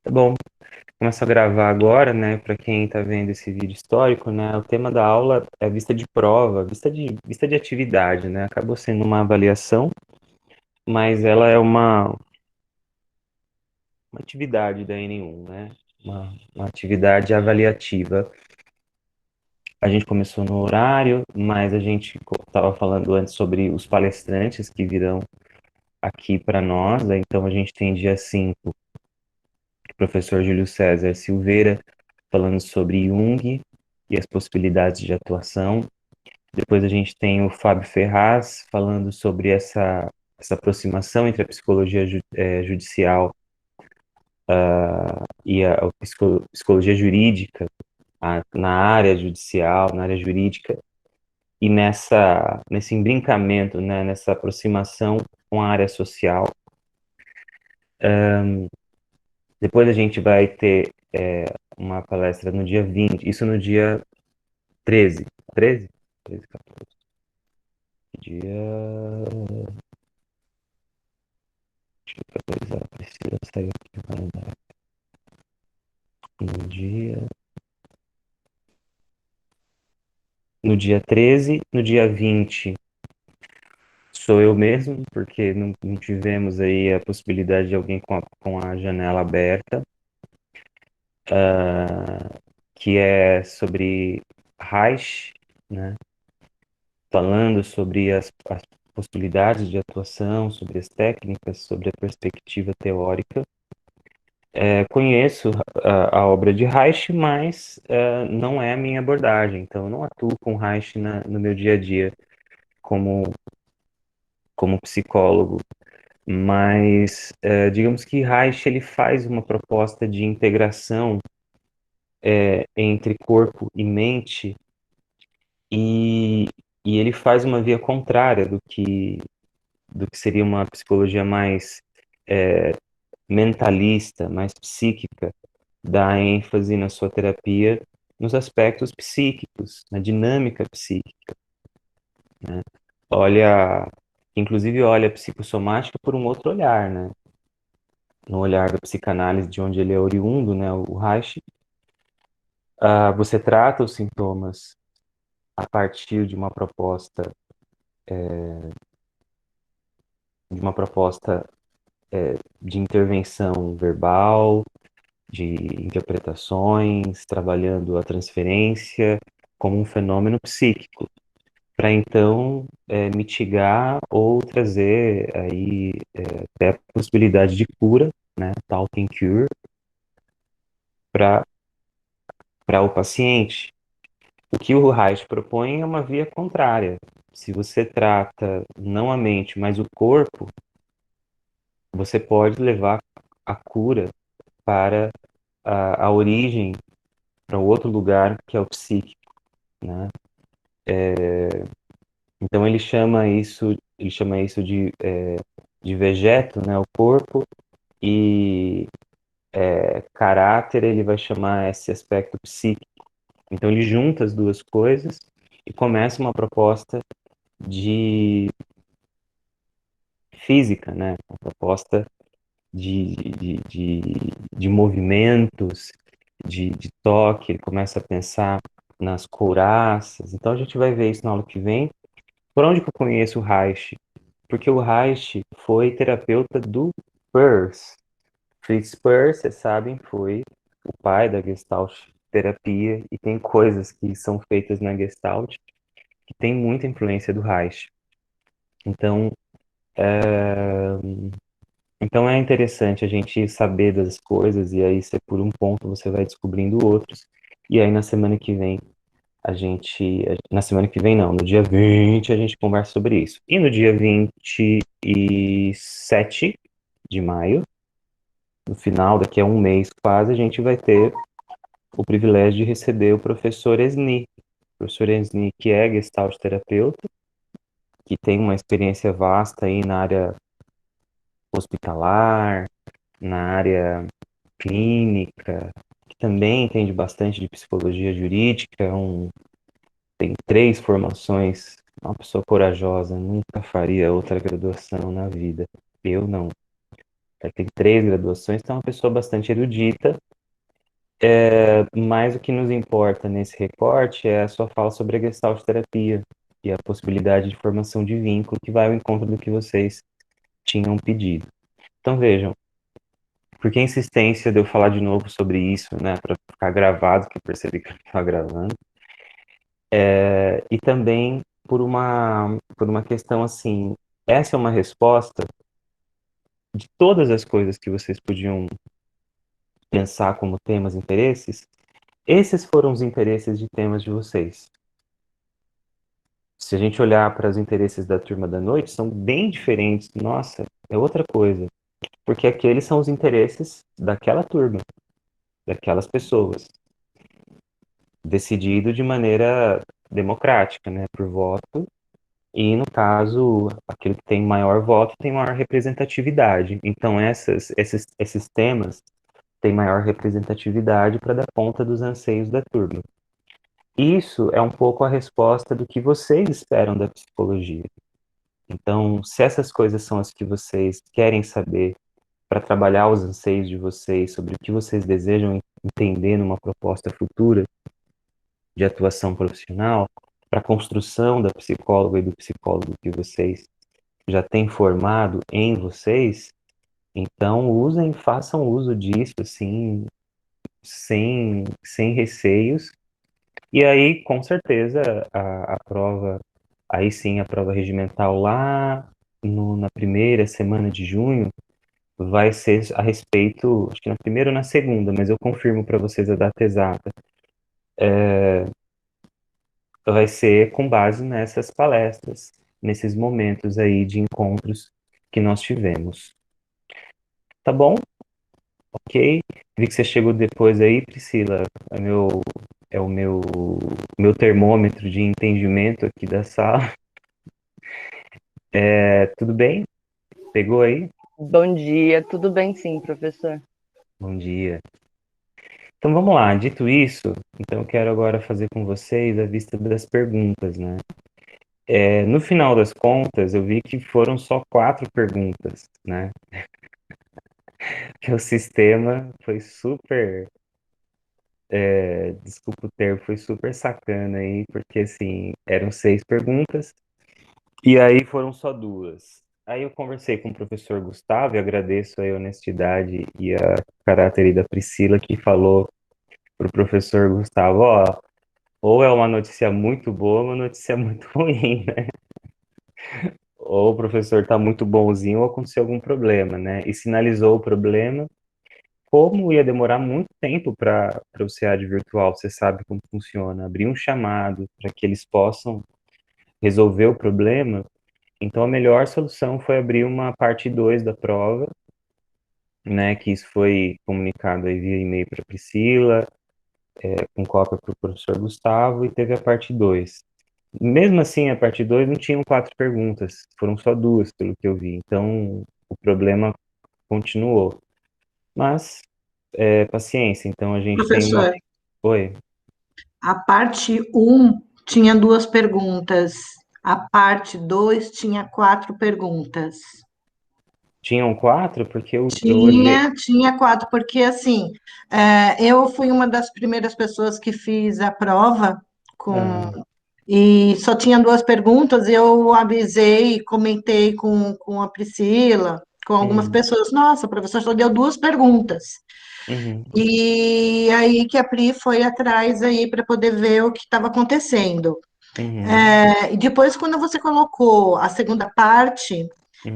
Tá bom, começo a gravar agora, né? Para quem está vendo esse vídeo histórico, né? O tema da aula é vista de prova, vista de atividade, né? Acabou sendo uma avaliação, mas ela é uma atividade da N1, né? Uma atividade avaliativa. A gente começou no horário, mas a gente estava falando antes sobre os palestrantes que virão aqui para nós, né? Então a gente tem dia 5, o professor Júlio César Silveira falando sobre Jung e as possibilidades de atuação. Depois a gente tem o Fábio Ferraz falando sobre essa aproximação entre a psicologia judicial e a psicologia jurídica na área judicial, na área jurídica, e nesse embrincamento, né, nessa aproximação com a área social. Depois a gente vai ter uma palestra no dia 20, isso no dia 13, 13? 13, 14. Dia. Deixa eu atualizar, precisa sair aqui o calendário. No dia. No dia 13, no dia 20 sou eu mesmo, porque não tivemos aí a possibilidade de alguém com a janela aberta, que é sobre Reich, né? Falando sobre as possibilidades de atuação, sobre as técnicas, sobre a perspectiva teórica. Conheço a obra de Reich, mas não é a minha abordagem, então eu não atuo com Reich no meu dia a dia como, como psicólogo, mas digamos que Reich ele faz uma proposta de integração entre corpo e mente, e, e ele faz uma via contrária do que seria uma psicologia mais mentalista, mais psíquica, dá ênfase na sua terapia nos aspectos psíquicos, na dinâmica psíquica, né? Olha, inclusive olha a psicossomática por um outro olhar, né? No olhar da psicanálise, de onde ele é oriundo, né? O Reich, você trata os sintomas a partir de uma proposta de intervenção verbal, de interpretações, trabalhando a transferência como um fenômeno psíquico, para então mitigar ou trazer aí até a possibilidade de cura, né, talking cure, para o paciente. O que o Reich propõe é uma via contrária. Se você trata não a mente, mas o corpo, você pode levar a cura para a origem, para o outro lugar que é o psíquico, né? Então ele chama isso de vegeto, né, o corpo, e caráter ele vai chamar esse aspecto psíquico. Então ele junta as duas coisas e começa uma proposta de física, né? Uma proposta de movimentos, de toque, ele começa a pensar nas couraças. Então a gente vai ver isso na aula que vem. Por onde que eu conheço o Reich? Porque o Reich foi terapeuta do Peirce. Fritz Perls, vocês sabem, foi o pai da Gestalt terapia e tem coisas que são feitas na Gestalt que tem muita influência do Reich. Então, então é interessante a gente saber das coisas e aí você por um ponto você vai descobrindo outros. E aí na semana que vem na semana que vem não, no dia 20 a gente conversa sobre isso. E no dia 27 de maio, no final, daqui a um mês quase, a gente vai ter o privilégio de receber o professor Esni. O professor Esni, que é Gestalt terapeuta, que tem uma experiência vasta aí na área hospitalar, na área clínica, que também entende bastante de psicologia jurídica, tem 3 formações, uma pessoa corajosa, nunca faria outra graduação na vida. Eu não. tem 3 graduações, então é uma pessoa bastante erudita, mas o que nos importa nesse recorte é a sua fala sobre a Gestalt terapia e a possibilidade de formação de vínculo que vai ao encontro do que vocês tinham pedido. Então vejam, por que a insistência de eu falar de novo sobre isso, né, para ficar gravado, que eu percebi que eu estava gravando, e também por uma questão assim, essa é uma resposta de todas as coisas que vocês podiam pensar como temas, interesses, esses foram os interesses de temas de vocês. Se a gente olhar para os interesses da turma da noite, são bem diferentes. Nossa, é outra coisa. Porque aqueles são os interesses daquela turma, daquelas pessoas, decidido de maneira democrática, né, por voto. E, no caso, aquele que tem maior voto tem maior representatividade. Então, esses temas têm maior representatividade para dar conta dos anseios da turma. Isso é um pouco a resposta do que vocês esperam da psicologia. Então, se essas coisas são as que vocês querem saber para trabalhar os anseios de vocês, sobre o que vocês desejam entender numa proposta futura de atuação profissional, para a construção da psicóloga e do psicólogo que vocês já têm formado em vocês, então usem, façam uso disso, assim, sem receios. E aí, com certeza, a prova, aí sim, a prova regimental lá na primeira semana de junho, vai ser a respeito, acho que na primeira ou na segunda, mas eu confirmo para vocês a data exata. Vai ser com base nessas palestras, nesses momentos aí de encontros que nós tivemos. Tá bom? Ok? Vi que você chegou depois aí, Priscila. É o meu termômetro de entendimento aqui da sala. Tudo bem? Pegou aí? Bom dia, tudo bem sim, professor. Bom dia. Então vamos lá, dito isso, então eu quero agora fazer com vocês a vista das perguntas, né? No final das contas, eu vi que foram só 4 perguntas, né? Que o sistema foi super, desculpa o termo, foi super sacana aí, porque assim, eram 6 perguntas, e aí foram só 2. Aí eu conversei com o professor Gustavo e agradeço a honestidade e a caráter aí da Priscila que falou pro professor Gustavo, ó, ou é uma notícia muito boa, ou uma notícia muito ruim, né? Ou o professor está muito bonzinho ou aconteceu algum problema, né? E sinalizou o problema. Como ia demorar muito tempo para o SEAD virtual, você sabe como funciona, abrir um chamado para que eles possam resolver o problema. Então, a melhor solução foi abrir uma parte 2 da prova, né? Que isso foi comunicado aí via e-mail para Priscila, com cópia para o professor Gustavo, e teve a parte 2. Mesmo assim, a parte 2 não tinham 4 perguntas, foram só 2, pelo que eu vi. Então, o problema continuou. Mas, paciência, então a gente tem uma. Professor, Oi, a parte um tinha duas perguntas, a parte 2 tinha quatro perguntas. tinham 4? Porque eu olhei. Tinha quatro, porque assim, eu fui uma das primeiras pessoas que fiz a prova com, Ah, e só tinha duas perguntas, eu avisei, comentei com a Priscila, com algumas uhum, pessoas, nossa, o professor só deu duas perguntas. uhum, E aí que a Pri foi atrás aí para poder ver o que estava acontecendo. uhum, E depois, quando você colocou a segunda parte,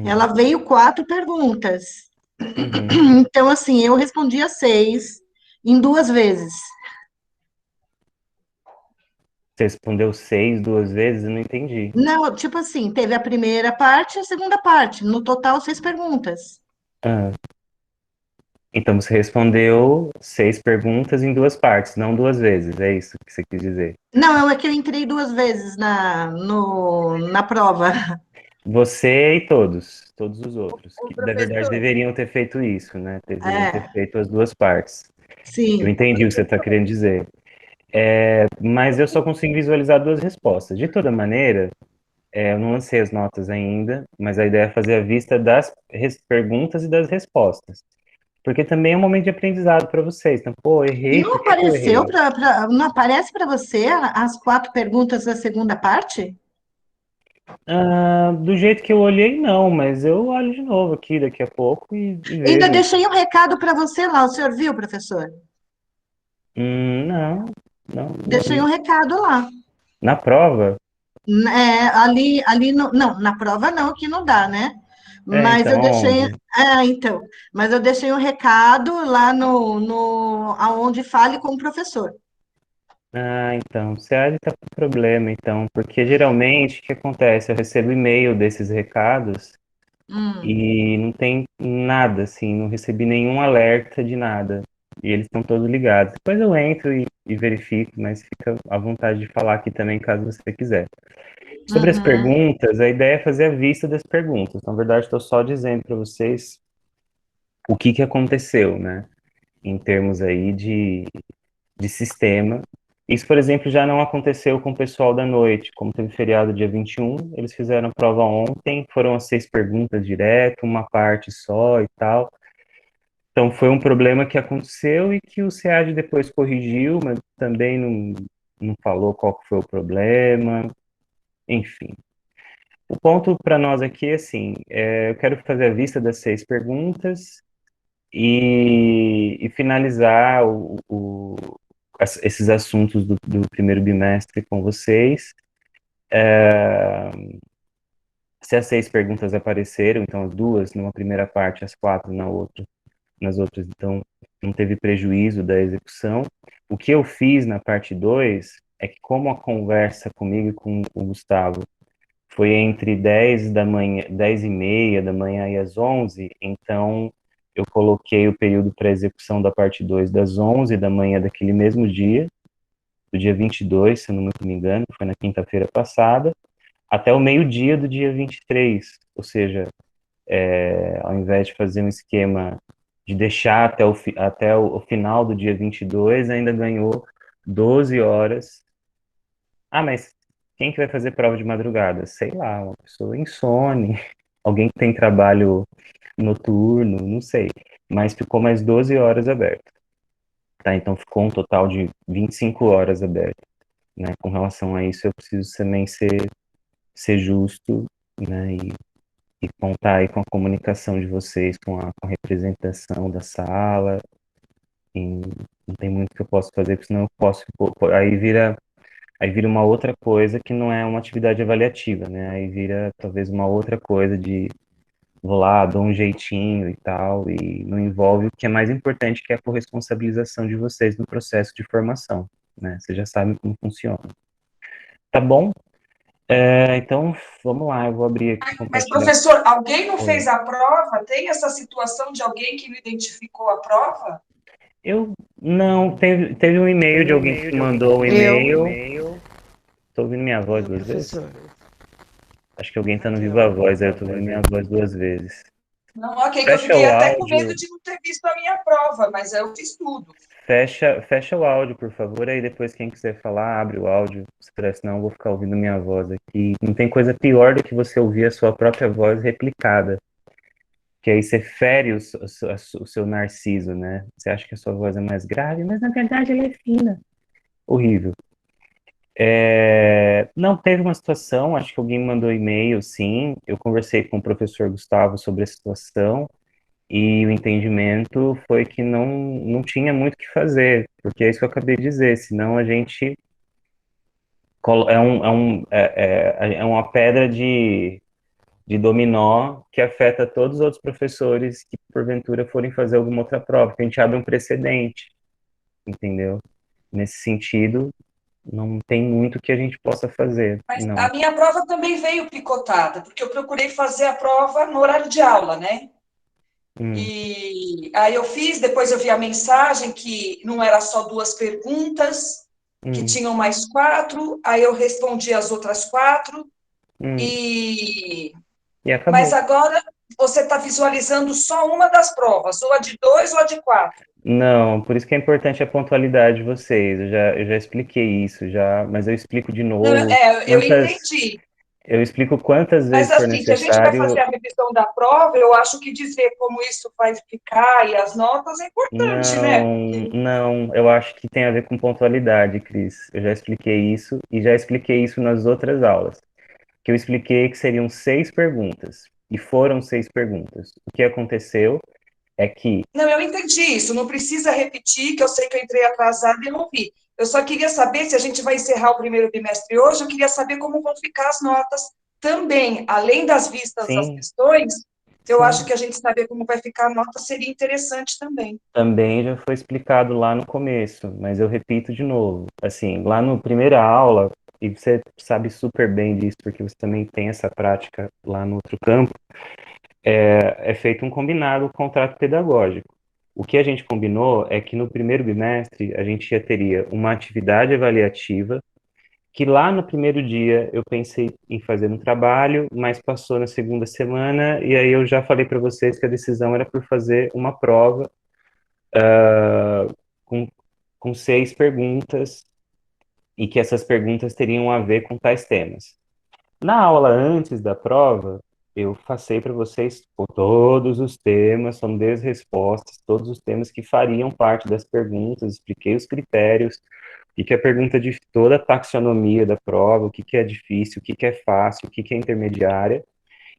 ela uhum, veio quatro perguntas. uhum. Então, assim, eu respondi as seis em duas vezes. Você respondeu 6 2 vezes? Eu não entendi. Não, tipo assim, teve a primeira parte e a segunda parte. No total, seis perguntas. Ah, então você respondeu 6 perguntas em 2 partes, não 2 vezes. É isso que você quis dizer. Não, é que eu entrei duas vezes na prova. Você e todos os outros, O que na verdade professor. deveriam ter feito isso, né? Deveriam ter É, feito as 2 partes. Eu sim. entendi o que você está querendo dizer. Mas eu só consigo visualizar 2 respostas. De toda maneira, Eu não lancei as notas ainda, mas a ideia é fazer a vista das perguntas e das respostas. Porque também é um momento de aprendizado para vocês. Então, pô, errei, Não por que que eu apareceu errei? não aparece para você as quatro perguntas da segunda parte? Ah, do jeito que eu olhei, não, mas eu olho de novo aqui daqui a pouco e Ainda vejo. deixei um recado para você lá, o senhor viu, professor? Não, não Deixei um vi. recado lá. Na prova? Ali não, na prova não, que não dá, né? Mas Então, eu deixei, aonde? então, mas eu deixei um recado lá no aonde fale com o professor. Ah, então, você há de estar com problema, então, porque geralmente o que acontece? Eu recebo e-mail desses recados Hum, e não tem nada, assim, não recebi nenhum alerta de nada. E eles estão todos ligados. Depois eu entro e verifico, mas fica à vontade de falar aqui também, caso você quiser. Sobre as uhum, perguntas, a ideia é fazer a vista das perguntas. Na verdade, estou só dizendo para vocês o que que aconteceu, né? Em termos aí de sistema. Isso, por exemplo, já não aconteceu com o pessoal da noite. Como teve feriado dia 21, eles fizeram a prova ontem, foram as 6 perguntas direto, uma parte só e tal. Então, foi um problema que aconteceu e que o SEAD depois corrigiu, mas também não falou qual que foi o problema. Enfim. O ponto para nós aqui é assim, eu quero fazer a vista das 6 perguntas e finalizar esses assuntos do primeiro bimestre com vocês. Se as 6 perguntas apareceram, então as duas numa primeira parte, as 4 na outra, nas outras, então não teve prejuízo da execução. O que eu fiz na parte 2 é que, como a conversa comigo e com o Gustavo foi entre 10 da manhã, 10h30 da manhã e as 11, então eu coloquei o período para execução da parte 2 das 11 da manhã daquele mesmo dia, do dia 22, se eu não me engano, foi na quinta-feira passada, até o meio-dia do dia 23, ou seja, ao invés de fazer um esquema de deixar até o final do dia 22, ainda ganhou 12 horas. Ah, mas quem que vai fazer prova de madrugada? Sei lá, uma pessoa insone, alguém que tem trabalho noturno, não sei. Mas ficou mais 12 horas aberto, tá? Então ficou um total de 25 horas aberto, né? Com relação a isso, eu preciso também ser justo, né? E contar aí com a comunicação de vocês, com a representação da sala, e não tem muito que eu posso fazer, porque senão eu posso, aí vira uma outra coisa que não é uma atividade avaliativa, né? Aí vira talvez uma outra coisa de vou lá, dou um jeitinho e tal, e não envolve o que é mais importante, que é a corresponsabilização de vocês no processo de formação, né? Vocês já sabem como funciona. Tá bom? Então, vamos lá, eu vou abrir aqui, Mas, compartilhar. professor, alguém não Oi. fez a prova? Tem essa situação de alguém que não identificou a prova? Eu não, teve um e-mail de alguém que mandou um eu. e-mail. Tô ouvindo minha voz duas vezes? Acho que alguém tá no Viva Voz, aí eu tô ouvindo minha voz duas vezes. Não, ok, que eu Fecha fiquei o até com medo áudio, de não ter visto a minha prova, mas eu fiz tudo. fecha o áudio, por favor, aí depois quem quiser falar, abre o áudio, senão eu vou ficar ouvindo minha voz aqui. Não tem coisa pior do que você ouvir a sua própria voz replicada, que aí você fere o seu narciso, né? Você acha que a sua voz é mais grave, mas na verdade ela é fina. Horrível. Não, teve uma situação, acho que alguém mandou e-mail, sim. Eu conversei com o professor Gustavo sobre a situação e o entendimento foi que não tinha muito o que fazer, porque é isso que eu acabei de dizer, senão a gente é uma pedra de dominó que afeta todos os outros professores que porventura forem fazer alguma outra prova, que a gente abre um precedente, entendeu? Nesse sentido, não tem muito que a gente possa fazer, Mas não. a minha prova também veio picotada, porque eu procurei fazer a prova no horário de aula, né? Hum, E aí eu fiz, depois eu vi a mensagem que não era só duas perguntas, que hum. tinham mais quatro, aí eu respondi as outras quatro, Hum, e e mas acabou. agora você está visualizando só uma das provas, ou a de dois ou a de quatro. Não, por isso que é importante a pontualidade de vocês. Eu já expliquei isso já, mas eu explico de Não, novo. eu Quantas, entendi. Eu explico quantas Mas vezes for assim, se a gente vai fazer necessário. a revisão da prova, eu acho que dizer como isso vai ficar e as notas é importante, né? Não, não, eu acho que tem a ver com pontualidade, Cris. Eu já expliquei isso e já expliquei isso nas outras aulas. Que eu expliquei que seriam 6 perguntas. E foram 6 perguntas. O que aconteceu é que, Não, eu entendi isso, não precisa repetir, que eu sei que eu entrei atrasada e não vi. Eu só queria saber se a gente vai encerrar o primeiro bimestre hoje, eu queria saber como vão ficar as notas também. Além das vistas das sim, questões, eu acho sim, que a gente saber como vai ficar a nota seria interessante também. também já foi explicado lá no começo, mas eu repito de novo. Assim, lá no primeira aula, e você sabe super bem disso, porque você também tem essa prática lá no outro campo, é feito um combinado, um contrato pedagógico. O que a gente combinou é que no primeiro bimestre a gente já teria uma atividade avaliativa, que lá no primeiro dia eu pensei em fazer um trabalho, mas passou na segunda semana, e aí eu já falei para vocês que a decisão era por fazer uma prova com, com 6 perguntas, e que essas perguntas teriam a ver com tais temas. Na aula antes da prova, eu passei para vocês todos os temas, são 10 respostas, todos os temas que fariam parte das perguntas, expliquei os critérios, o que é a pergunta de toda a taxonomia da prova, o que é difícil, o que é fácil, o que é intermediária,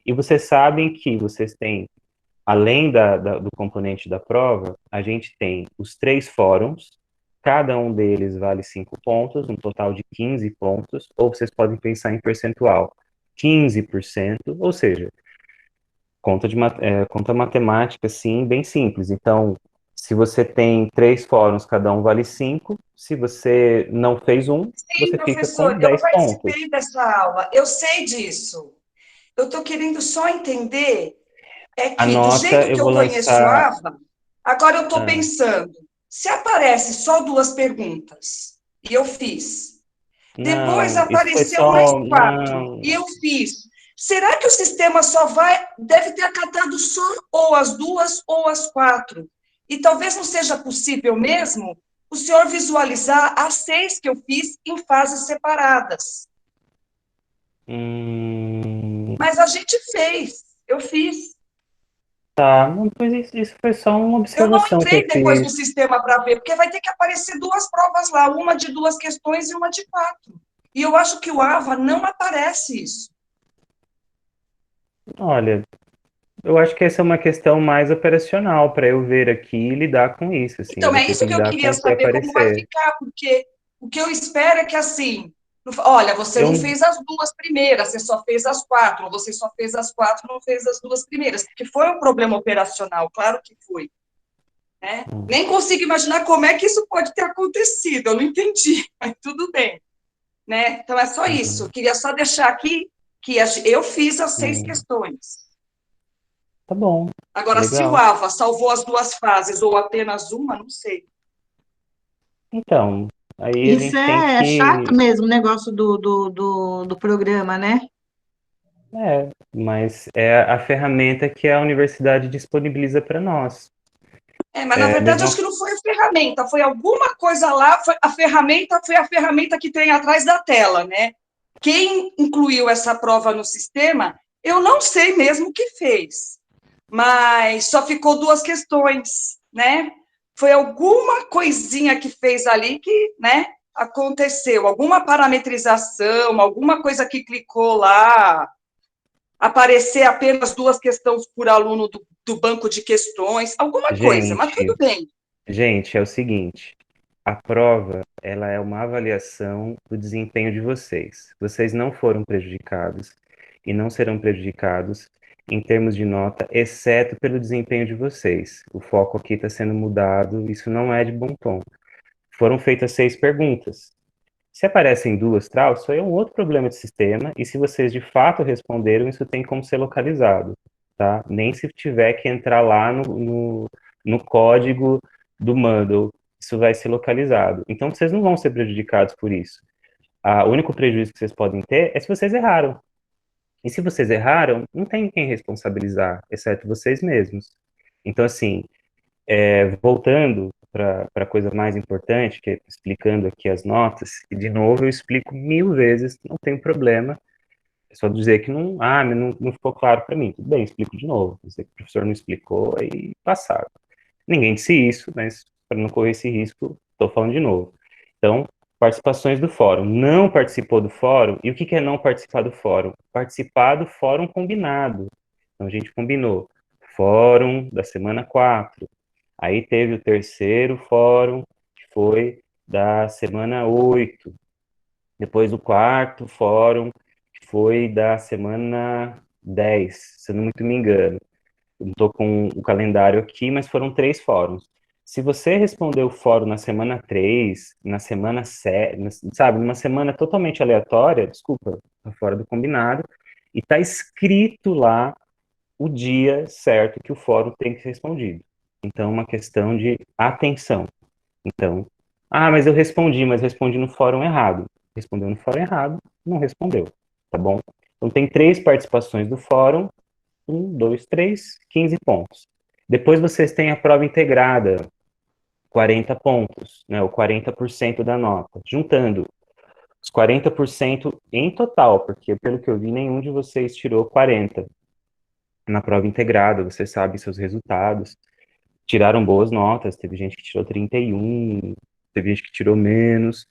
e vocês sabem que vocês têm, além do componente da prova, a gente tem os 3 fóruns, cada um deles vale 5 pontos, um total de 15 pontos, ou vocês podem pensar em percentual, 15%, ou seja, conta matemática, assim, bem simples. Então, se você tem 3 fóruns, cada um vale 5, se você não fez um, Sim, você fica com professor, eu 10 pontos. participei dessa aula, eu sei disso. Eu estou querendo só entender é A que, do nota jeito eu que vou eu conheço a lançar. AVA, agora eu estou ah, pensando, se aparece só 2 perguntas, e eu fiz, depois não, isso foi apareceu mais só. 4, e Não. eu fiz, será que o sistema deve ter acatado só ou as 2 ou as 4? E talvez não seja possível mesmo o senhor visualizar as 6 que eu fiz em fases separadas. Hum, Mas a gente fez, eu fiz. tá, não, pois isso foi só uma Eu não observação que eu entrei depois no fiz. sistema para ver, porque vai ter que aparecer 2 provas lá, uma de 2 questões e uma de 4. E eu acho que o AVA não aparece isso. Olha, eu acho que essa é uma questão mais operacional para eu ver aqui e lidar com isso, assim, eu Então, vou é ter isso que que eu lidar com queria o que saber como vai aparecer. ficar, porque o que eu espero é que, assim, olha, você não Eu, fez as 2 primeiras, você só fez as 4, ou você só fez as 4, não fez as 2 primeiras, porque foi um problema operacional, claro que foi, né? Nem consigo imaginar como é que isso pode ter acontecido, eu não entendi, mas tudo bem. Né? Então, é só isso. Eu uhum, queria só deixar aqui que eu fiz as 6 uhum, questões. tá bom, Agora, se o legal. AVA salvou as 2 fases ou apenas uma, não sei. Então, aí a Isso gente tem é chato que. mesmo, o negócio do programa, né? Mas é a ferramenta que a universidade disponibiliza para nós. Mas na É verdade, mesmo. acho que não foi a ferramenta, foi alguma coisa lá, foi a ferramenta que tem atrás da tela, né? Quem incluiu essa prova no sistema, eu não sei mesmo o que fez, mas só ficou 2 questões, né? Foi alguma coisinha que fez ali que, né, aconteceu, alguma parametrização, alguma coisa que clicou lá, aparecer apenas 2 questões por aluno do banco de questões, alguma coisa, mas tudo Gente, bem. gente, é o seguinte. A prova, ela é uma avaliação do desempenho de vocês. Vocês não foram prejudicados e não serão prejudicados em termos de nota, exceto pelo desempenho de vocês. O foco aqui está sendo mudado, isso não é de bom tom. Foram feitas 6 perguntas. Se aparecem duas traus, isso aí é um outro problema de sistema, e se vocês de fato responderam, isso tem como ser localizado, tá? Nem se tiver que entrar lá no código do Moodle, isso vai ser localizado. Então, vocês não vão ser prejudicados por isso. O único prejuízo que vocês podem ter é se vocês erraram. E se vocês erraram, não tem quem responsabilizar, exceto vocês mesmos. Então, assim, voltando para a coisa mais importante, que é explicando aqui as notas, e de novo eu explico 1000 vezes, não tem problema, É só dizer que não, mas não ficou claro para mim. Tudo bem, explico de novo. Dizer que o professor não explicou, aí passaram. Ninguém disse isso, mas para não correr esse risco, estou falando de novo. Então, participações do fórum. Não participou do fórum, e o que é não participar do fórum? Participar do fórum combinado. Então, a gente combinou fórum da semana 4. Aí teve o terceiro fórum, que foi da semana 8. Depois o quarto fórum, que foi da semana 10, se eu não muito me engano. Eu não estou com o calendário aqui, mas foram 3 fóruns. Se você respondeu o fórum na semana 3, na semana 7, sabe, numa semana totalmente aleatória, desculpa, tá fora do combinado, e tá escrito lá o dia certo que o fórum tem que ser respondido. Então, é uma questão de atenção. Então, mas eu respondi, mas respondi no fórum errado. Respondeu no fórum errado, não respondeu, tá bom? Então, tem 3 participações do fórum, 1, 2, 3, 15 pontos. Depois vocês têm a prova integrada, 40 pontos, né, o 40% da nota. Juntando os 40% em total, porque pelo que eu vi, nenhum de vocês tirou 40 na prova integrada, você sabe seus resultados. Tiraram boas notas, teve gente que tirou 31, teve gente que tirou menos,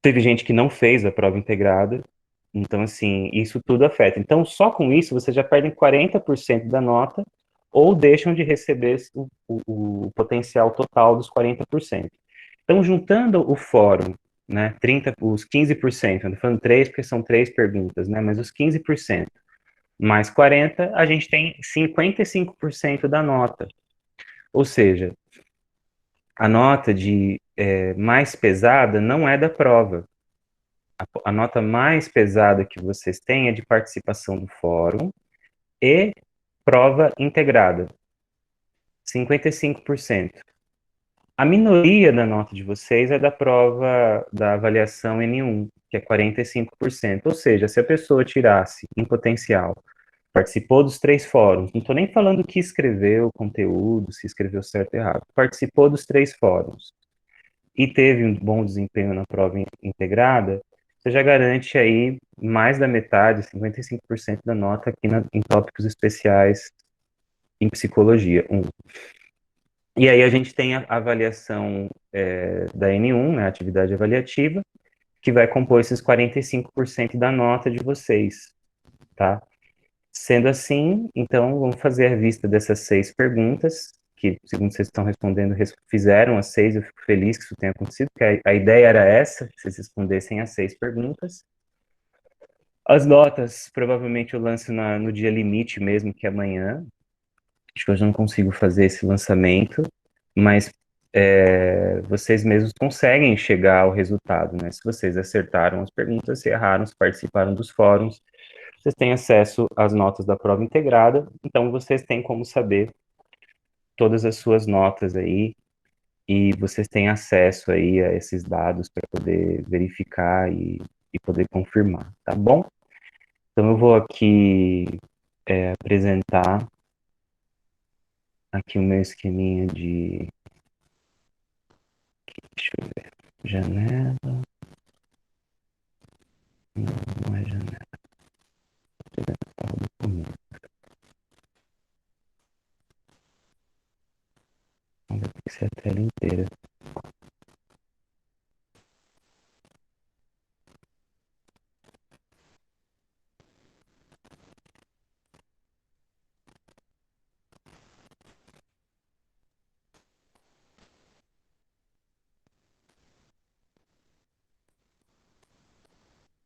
teve gente que não fez a prova integrada. Então, assim, isso tudo afeta. Então, só com isso, vocês já perdem 40% da nota ou deixam de receber o potencial total dos 40%. Então, juntando o fórum, né, os 15%, eu tô falando 3 porque são 3 perguntas, né, mas os 15% mais 40%, a gente tem 55% da nota. Ou seja, a nota mais pesada não é da prova. A nota mais pesada que vocês têm é de participação do fórum e prova integrada, 55%. A minoria da nota de vocês é da prova da avaliação N1, que é 45%. Ou seja, se a pessoa tirasse, em potencial, participou dos 3 fóruns, não estou nem falando que escreveu o conteúdo, se escreveu certo ou errado, participou dos 3 fóruns e teve um bom desempenho na prova integrada, você já garante aí mais da metade, 55% da nota aqui em tópicos especiais em psicologia. E aí a gente tem a avaliação da N1, né, atividade avaliativa, que vai compor esses 45% da nota de vocês, tá? Sendo assim, então, vamos fazer a vista dessas 6 perguntas, que, segundo vocês estão respondendo, fizeram as 6, eu fico feliz que isso tenha acontecido, porque a ideia era essa, que vocês respondessem as 6 perguntas. As notas, provavelmente eu lanço no dia limite mesmo, que é amanhã. Acho que hoje eu não consigo fazer esse lançamento, mas vocês mesmos conseguem chegar ao resultado, né? Se vocês acertaram as perguntas, se erraram, se participaram dos fóruns, vocês têm acesso às notas da prova integrada, então vocês têm como saber todas as suas notas aí, e vocês têm acesso aí a esses dados para poder verificar e poder confirmar, tá bom? Então eu vou aqui apresentar aqui o meu esqueminha deixa eu ver, janela, não é janela, apresentar o documento. Vamos ver se é a tela inteira.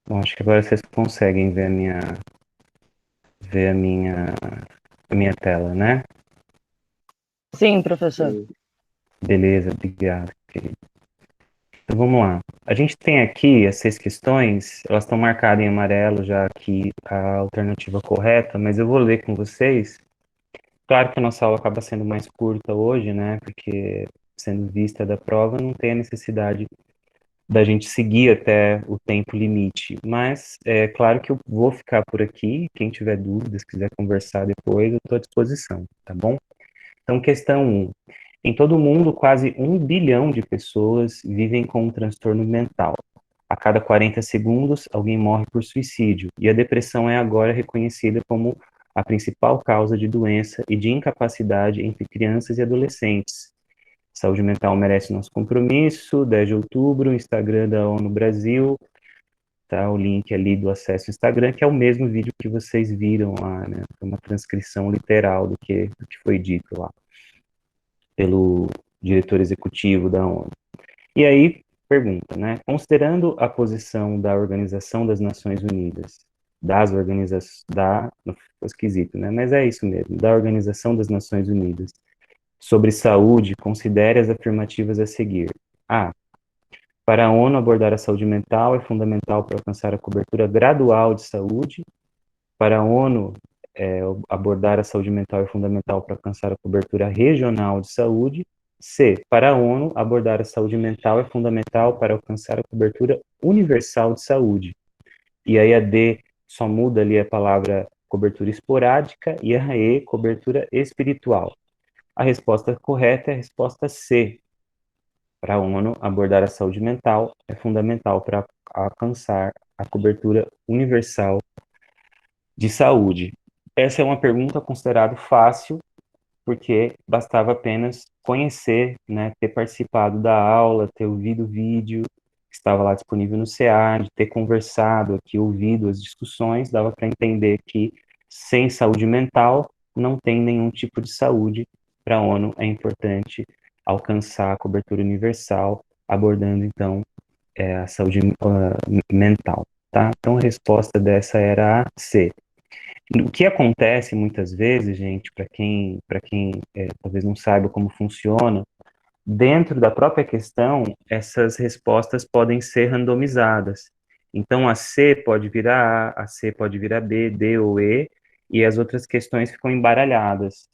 Bom, acho que agora vocês conseguem ver ver a minha tela, né? Sim, professor. Beleza, obrigado, querido. Então vamos lá. A gente tem aqui as 6 questões, elas estão marcadas em amarelo já aqui a alternativa correta, mas eu vou ler com vocês. Claro que a nossa aula acaba sendo mais curta hoje, né? Porque sendo vista da prova, não tem a necessidade da gente seguir até o tempo limite. Mas é claro que eu vou ficar por aqui. Quem tiver dúvidas, quiser conversar depois, eu estou à disposição, tá bom? Então, questão 1. Em todo o mundo, quase 1 bilhão de pessoas vivem com um transtorno mental. A cada 40 segundos, alguém morre por suicídio, e a depressão é agora reconhecida como a principal causa de doença e de incapacidade entre crianças e adolescentes. Saúde mental merece nosso compromisso, 10 de outubro, Instagram da ONU Brasil, tá? O link ali do acesso ao Instagram, que é o mesmo vídeo que vocês viram lá, né? É uma transcrição literal do que foi dito lá pelo diretor executivo da ONU. E aí, pergunta, né? Considerando a posição da Organização das Nações Unidas, não ficou esquisito, né? Mas é isso mesmo, da Organização das Nações Unidas, sobre saúde, considere as afirmativas a seguir. A. Para a ONU, abordar a saúde mental é fundamental para alcançar a cobertura gradual de saúde. Para a ONU, abordar a saúde mental é fundamental para alcançar a cobertura regional de saúde. C. Para a ONU, abordar a saúde mental é fundamental para alcançar a cobertura universal de saúde. E aí a D só muda ali a palavra cobertura esporádica e a E, cobertura espiritual. A resposta correta é a resposta C. Para a ONU, abordar a saúde mental é fundamental para alcançar a cobertura universal de saúde. Essa é uma pergunta considerada fácil, porque bastava apenas conhecer, né, ter participado da aula, ter ouvido o vídeo que estava lá disponível no CEAD, ter conversado aqui, ouvido as discussões, dava para entender que sem saúde mental não tem nenhum tipo de saúde. Para a ONU é importante alcançar a cobertura universal, abordando então a saúde mental, tá? Então a resposta dessa era a C. O que acontece muitas vezes, gente, para quem talvez não saiba como funciona, dentro da própria questão, essas respostas podem ser randomizadas. Então, a C pode virar A C pode virar B, D ou E, e as outras questões ficam embaralhadas.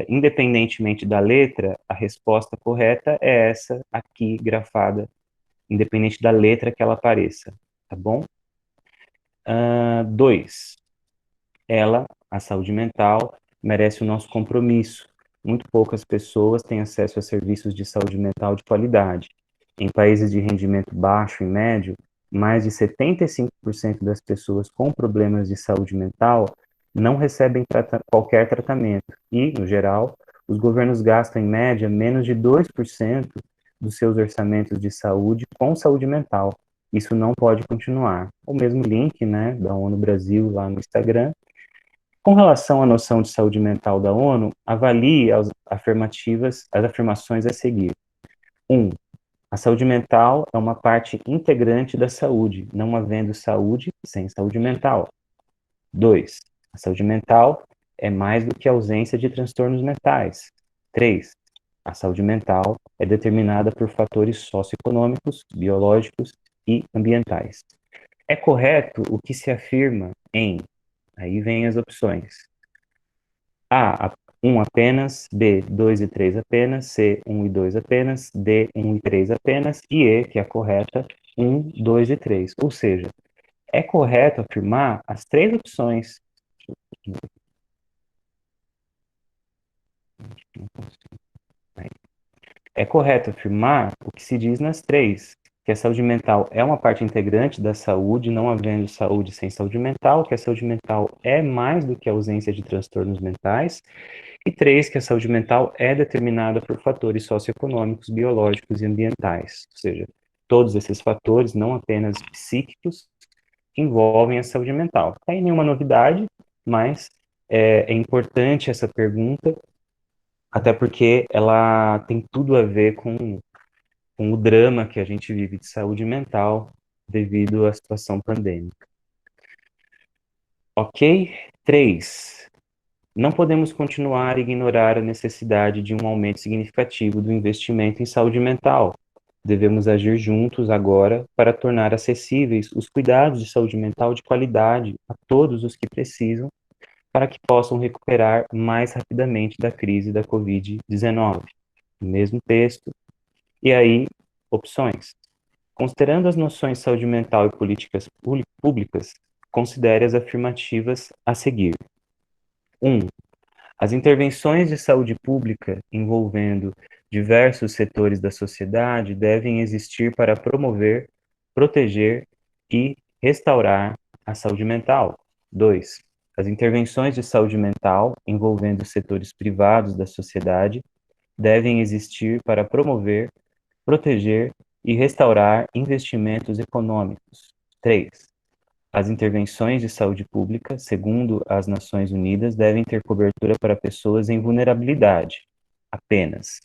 Independentemente da letra, a resposta correta é essa aqui grafada, independente da letra que ela apareça, tá bom? 2. A saúde mental, merece o nosso compromisso. Muito poucas pessoas têm acesso a serviços de saúde mental de qualidade. Em países de rendimento baixo e médio, mais de 75% das pessoas com problemas de saúde mental não recebem qualquer tratamento e, no geral, os governos gastam em média menos de 2% dos seus orçamentos de saúde com saúde mental. Isso não pode continuar. O mesmo link, né, da ONU Brasil lá no Instagram. Com relação à noção de saúde mental da ONU, avalie as afirmações a seguir. 1. A saúde mental é uma parte integrante da saúde, não havendo saúde sem saúde mental. 2. A saúde mental é mais do que a ausência de transtornos mentais. 3. A saúde mental é determinada por fatores socioeconômicos, biológicos e ambientais. É correto o que se afirma em... Aí vem as opções. A, 1 apenas, B, 2 e 3 apenas, C, 1 e 2 apenas, D, 1 e 3 apenas, e E, que é a correta, 1, 2 e 3. Ou seja, é correto afirmar as três opções. É correto afirmar o que se diz nas três, que a saúde mental é uma parte integrante da saúde, não havendo saúde sem saúde mental, que a saúde mental é mais do que a ausência de transtornos mentais, e 3, que a saúde mental é determinada por fatores socioeconômicos, biológicos e ambientais, ou seja, todos esses fatores, não apenas psíquicos, envolvem a saúde mental. Não tem nenhuma novidade, mas é importante essa pergunta, até porque ela tem tudo a ver com o drama que a gente vive de saúde mental devido à situação pandêmica. Ok? 3. Não podemos continuar a ignorar a necessidade de um aumento significativo do investimento em saúde mental. Devemos agir juntos agora para tornar acessíveis os cuidados de saúde mental de qualidade a todos os que precisam, para que possam recuperar mais rapidamente da crise da Covid-19. Mesmo texto. E aí, opções. Considerando as noções de saúde mental e políticas públicas, considere as afirmativas a seguir. 1. As intervenções de saúde pública envolvendo diversos setores da sociedade devem existir para promover proteger e restaurar a saúde mental. 2. As intervenções de saúde mental envolvendo setores privados da sociedade devem existir para promover, proteger e restaurar investimentos econômicos. 3. As intervenções de saúde pública, segundo as Nações Unidas, devem ter cobertura para pessoas em vulnerabilidade, apenas.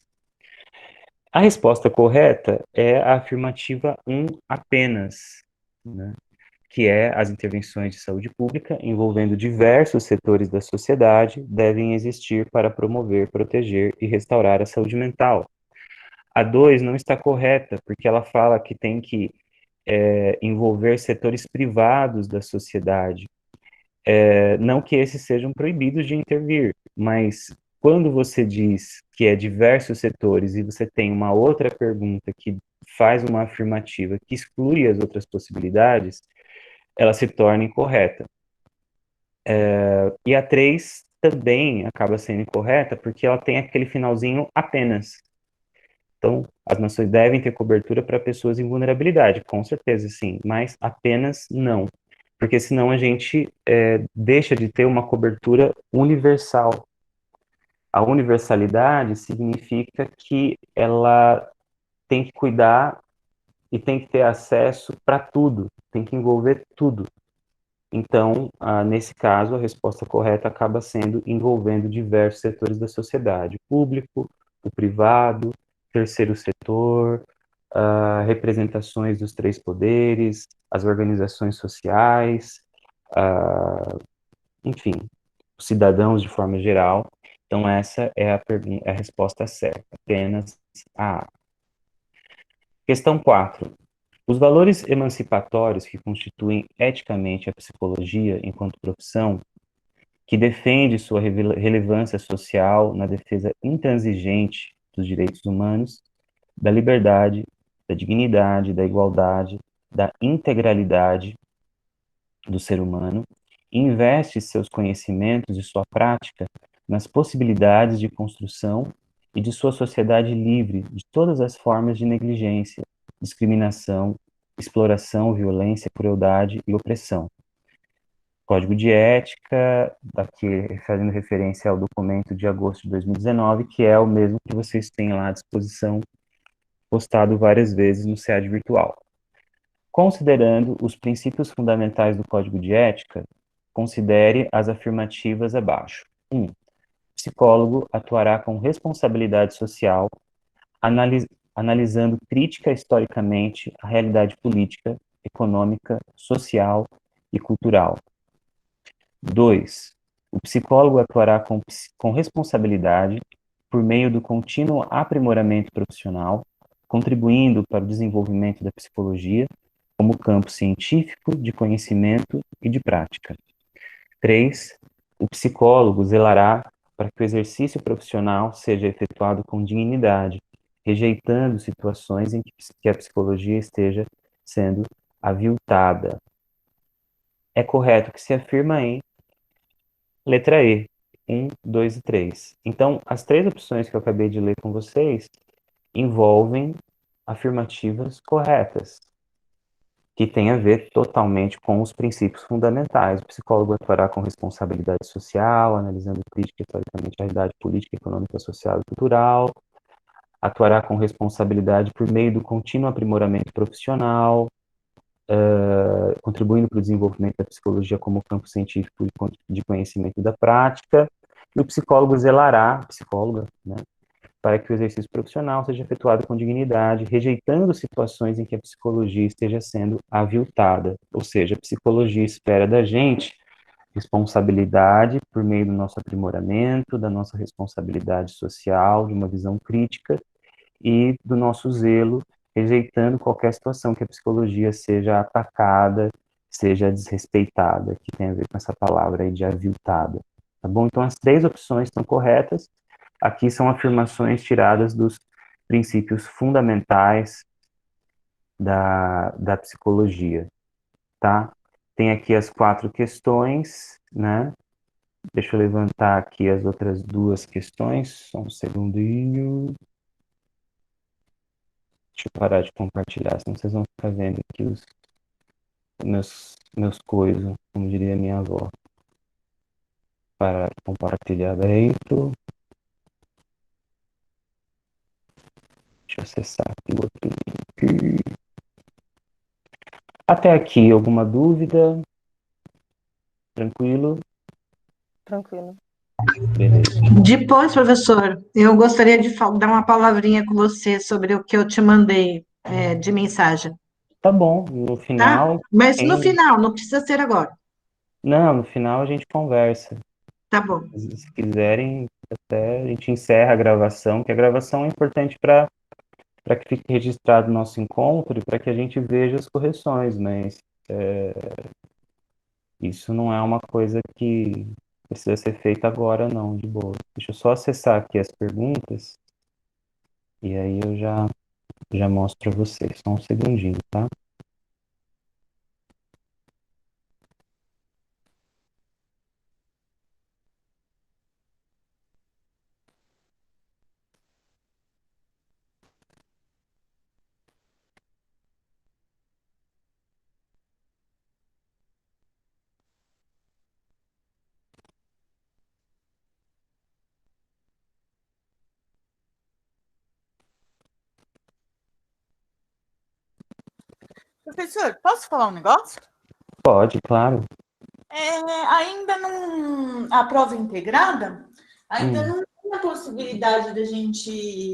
A resposta correta é a afirmativa 1, apenas, né? Que é as intervenções de saúde pública envolvendo diversos setores da sociedade devem existir para promover, proteger e restaurar a saúde mental. A 2 não está correta, porque ela fala que tem que envolver setores privados da sociedade. Não que esses sejam proibidos de intervir, mas quando você diz que é diversos setores e você tem uma outra pergunta que faz uma afirmativa que exclui as outras possibilidades, ela se torna incorreta. E a 3 também acaba sendo incorreta porque ela tem aquele finalzinho apenas. Então, as nações devem ter cobertura para pessoas em vulnerabilidade, com certeza sim, mas apenas não. Porque senão a gente deixa de ter uma cobertura universal. A universalidade significa que ela tem que cuidar e tem que ter acesso para tudo, tem que envolver tudo. Então, nesse caso, a resposta correta acaba sendo envolvendo diversos setores da sociedade, o público, o privado, terceiro setor, representações dos três poderes, as organizações sociais, enfim, os cidadãos de forma geral. Então, essa é a resposta certa, apenas a. Questão 4. Os valores emancipatórios que constituem eticamente a psicologia enquanto profissão, que defende sua relevância social na defesa intransigente dos direitos humanos, da liberdade, da dignidade, da igualdade, da integralidade do ser humano, e investe seus conhecimentos e sua prática nas possibilidades de construção e de sua sociedade livre de todas as formas de negligência, discriminação, exploração, violência, crueldade e opressão. Código de Ética, daqui fazendo referência ao documento de agosto de 2019, que é o mesmo que vocês têm lá à disposição, postado várias vezes no SEAD virtual. Considerando os princípios fundamentais do Código de Ética, considere as afirmativas abaixo. 1. Psicólogo atuará com responsabilidade social, analisando crítica historicamente a realidade política, econômica, social e cultural. 2. O psicólogo atuará com responsabilidade por meio do contínuo aprimoramento profissional, contribuindo para o desenvolvimento da psicologia como campo científico, de conhecimento e de prática. 3. O psicólogo zelará para que o exercício profissional seja efetuado com dignidade, rejeitando situações em que a psicologia esteja sendo aviltada. É correto que se afirma em letra E, 1, 2 e 3. Então, as três opções que eu acabei de ler com vocês envolvem afirmativas corretas, que têm a ver totalmente com os princípios fundamentais. O psicólogo atuará com responsabilidade social, analisando crítica historicamente a realidade política, econômica, social e cultural. Atuará com responsabilidade por meio do contínuo aprimoramento profissional, contribuindo para o desenvolvimento da psicologia como campo científico de conhecimento da prática. E o psicólogo zelará, psicóloga, né, para que o exercício profissional seja efetuado com dignidade, rejeitando situações em que a psicologia esteja sendo aviltada. Ou seja, a psicologia espera da gente responsabilidade por meio do nosso aprimoramento, da nossa responsabilidade social, de uma visão crítica e do nosso zelo, rejeitando qualquer situação que a psicologia seja atacada, seja desrespeitada, que tem a ver com essa palavra aí de aviltada. Tá bom? Então, as três opções estão corretas. Aqui são afirmações tiradas dos princípios fundamentais da psicologia, tá? Tem aqui as 4 questões, né? Deixa eu levantar aqui as outras 2 questões, só um segundinho. Deixa eu parar de compartilhar, senão vocês vão ficar vendo aqui os meus coisas, como diria minha avó. Parar de compartilhar dentro. Deixa eu acessar aqui o outro link. Até aqui, alguma dúvida? Tranquilo? Tranquilo. Beleza. Depois, professor, eu gostaria de dar uma palavrinha com você sobre o que eu te mandei, de mensagem, Tá bom, no tá? final, Mas no quem... final, não precisa ser agora. Não, no final a gente conversa. Tá bom. Se quiserem, até a gente encerra a gravação, que a gravação é importante para que fique registrado o nosso encontro e para que a gente veja as correções, mas isso não é uma coisa que precisa ser feita agora, não, de boa. Deixa eu só acessar aqui as perguntas e aí eu já mostro para vocês. Só um segundinho, tá? Professor, posso falar um negócio? Pode, claro. Ainda não. A prova integrada, ainda Hum. não tem a possibilidade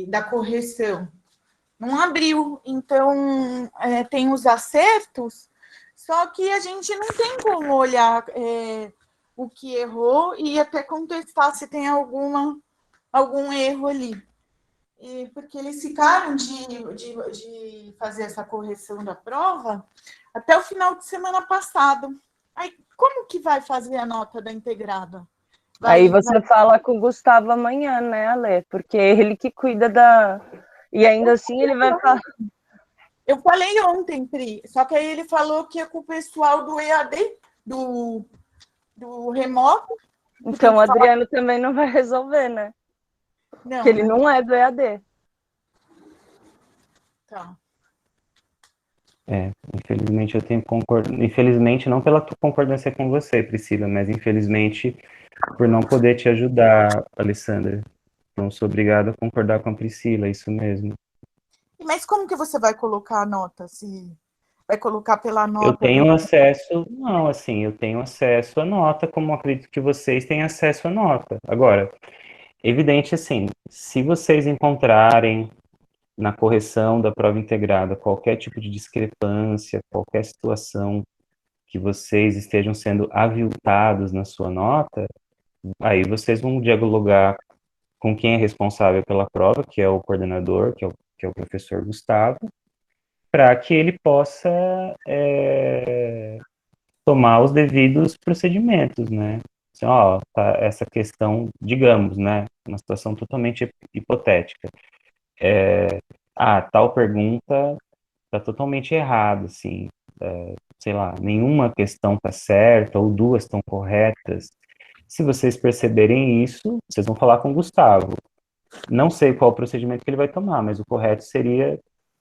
da correção. Não abriu. Então, tem os acertos, só que a gente não tem como olhar o que errou e até contestar se tem algum erro ali. Porque eles ficaram de fazer essa correção da prova até o final de semana passado. Aí, como que vai fazer a nota da integrada? Aí você fala com o Gustavo amanhã, né, Ale? Porque é ele que cuida da... E ainda assim ele vai falar... Eu falei ontem, Pri, só que aí ele falou que é com o pessoal do EAD, do remoto. Então o Adriano também não vai resolver, né? Não, Porque ele não é do EAD. Tá. Infelizmente eu tenho que concordar. Infelizmente, não pela concordância com você, Priscila, mas infelizmente por não poder te ajudar, Alessandra. Não sou obrigado a concordar com a Priscila, é isso mesmo. Mas como que você vai colocar a nota? Se vai colocar pela nota? Eu tenho acesso, não, assim, eu tenho acesso à nota, como acredito que vocês têm acesso à nota. Agora, evidente assim, se vocês encontrarem na correção da prova integrada qualquer tipo de discrepância, qualquer situação que vocês estejam sendo aviltados na sua nota, aí vocês vão dialogar com quem é responsável pela prova, que é o coordenador, que é o professor Gustavo, para que ele possa tomar os devidos procedimentos, né? Assim, ó, tá, essa questão, digamos, né, uma situação totalmente hipotética. Tal pergunta está totalmente errada, assim, sei lá, nenhuma questão está certa ou duas estão corretas. Se vocês perceberem isso, vocês vão falar com o Gustavo. Não sei qual o procedimento que ele vai tomar, mas o correto seria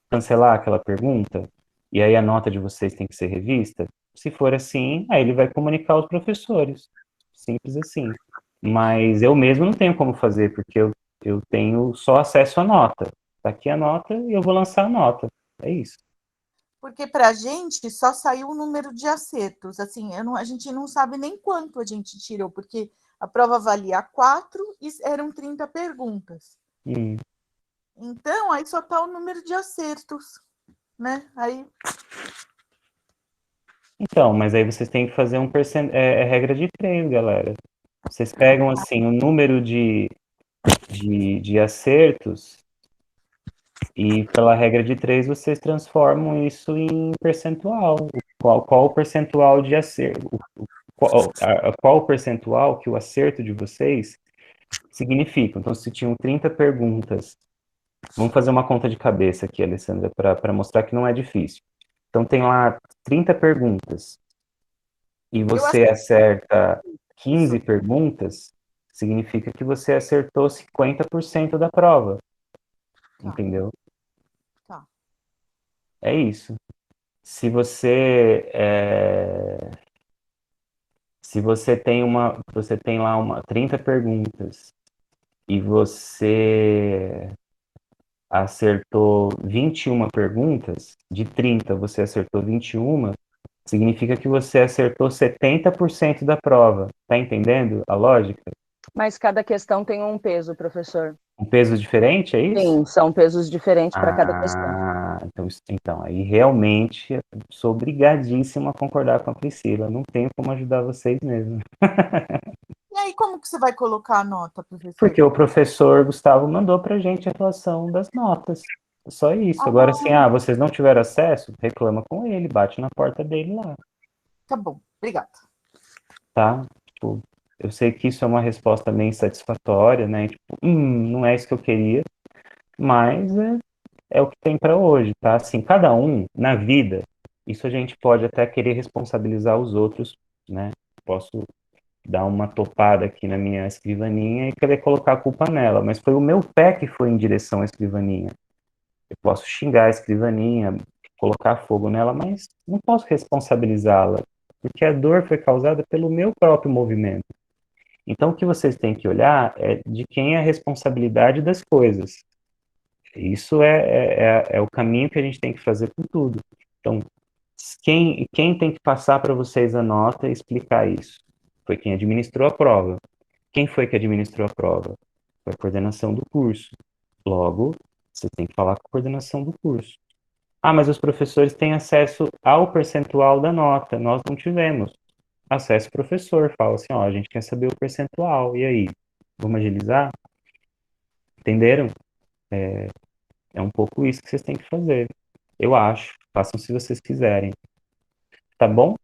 cancelar aquela pergunta, e aí a nota de vocês tem que ser revista. Se for assim, aí ele vai comunicar aos professores. Simples assim. Mas eu mesmo não tenho como fazer, porque eu tenho só acesso à nota. Tá aqui a nota e eu vou lançar a nota. É isso. Porque para a gente só saiu o número de acertos. Assim, a gente não sabe nem quanto a gente tirou, porque a prova valia 4 e eram 30 perguntas. Então, aí só está o número de acertos, né? Aí... Então, mas aí vocês têm que fazer é regra de 3, galera. Vocês pegam, assim, o número de acertos e, pela regra de 3, vocês transformam isso em percentual. Qual o percentual de acerto? Qual o percentual que o acerto de vocês significa? Então, se tinham 30 perguntas, vamos fazer uma conta de cabeça aqui, Alessandra, para mostrar que não é difícil. Então, tem lá 30 perguntas e você acerta 15 perguntas, significa que você acertou 50% da prova. Entendeu? Tá. é isso. Se você se você tem lá 30 perguntas e você acertou 21 perguntas, de 30 você acertou 21, significa que você acertou 70% da prova. Tá entendendo a lógica? Mas cada questão tem um peso, professor. Um peso diferente, é isso? Sim, são pesos diferentes para cada questão. Então, aí realmente eu sou obrigadíssimo a concordar com a Priscila. Não tenho como ajudar vocês mesmo. E aí, como que você vai colocar a nota, professor? Porque o professor Gustavo mandou pra gente a relação das notas. Só isso. Agora, assim, vocês não tiveram acesso, reclama com ele, bate na porta dele lá, Tá bom, obrigada. tá? Tipo, eu sei que isso é uma resposta meio insatisfatória, né? Tipo, não é isso que eu queria, mas é o que tem para hoje, tá? Assim, cada um na vida, isso a gente pode até querer responsabilizar os outros, né? Posso dar uma topada aqui na minha escrivaninha e querer colocar a culpa nela, mas foi o meu pé que foi em direção à escrivaninha. Eu posso xingar a escrivaninha, colocar fogo nela, mas não posso responsabilizá-la, porque a dor foi causada pelo meu próprio movimento. Então, o que vocês têm que olhar é de quem é a responsabilidade das coisas. Isso é o caminho que a gente tem que fazer com tudo. Então, quem tem que passar para vocês a nota e explicar isso? Foi quem administrou a prova. Quem foi que administrou a prova? Foi a coordenação do curso. Logo, você tem que falar com a coordenação do curso. Ah, mas os professores têm acesso ao percentual da nota. Nós não tivemos. Acesse o professor, fala assim, ó, a gente quer saber o percentual. E aí? Vamos agilizar? Entenderam? É um pouco isso que vocês têm que fazer. Eu acho. Façam se vocês quiserem. Tá bom?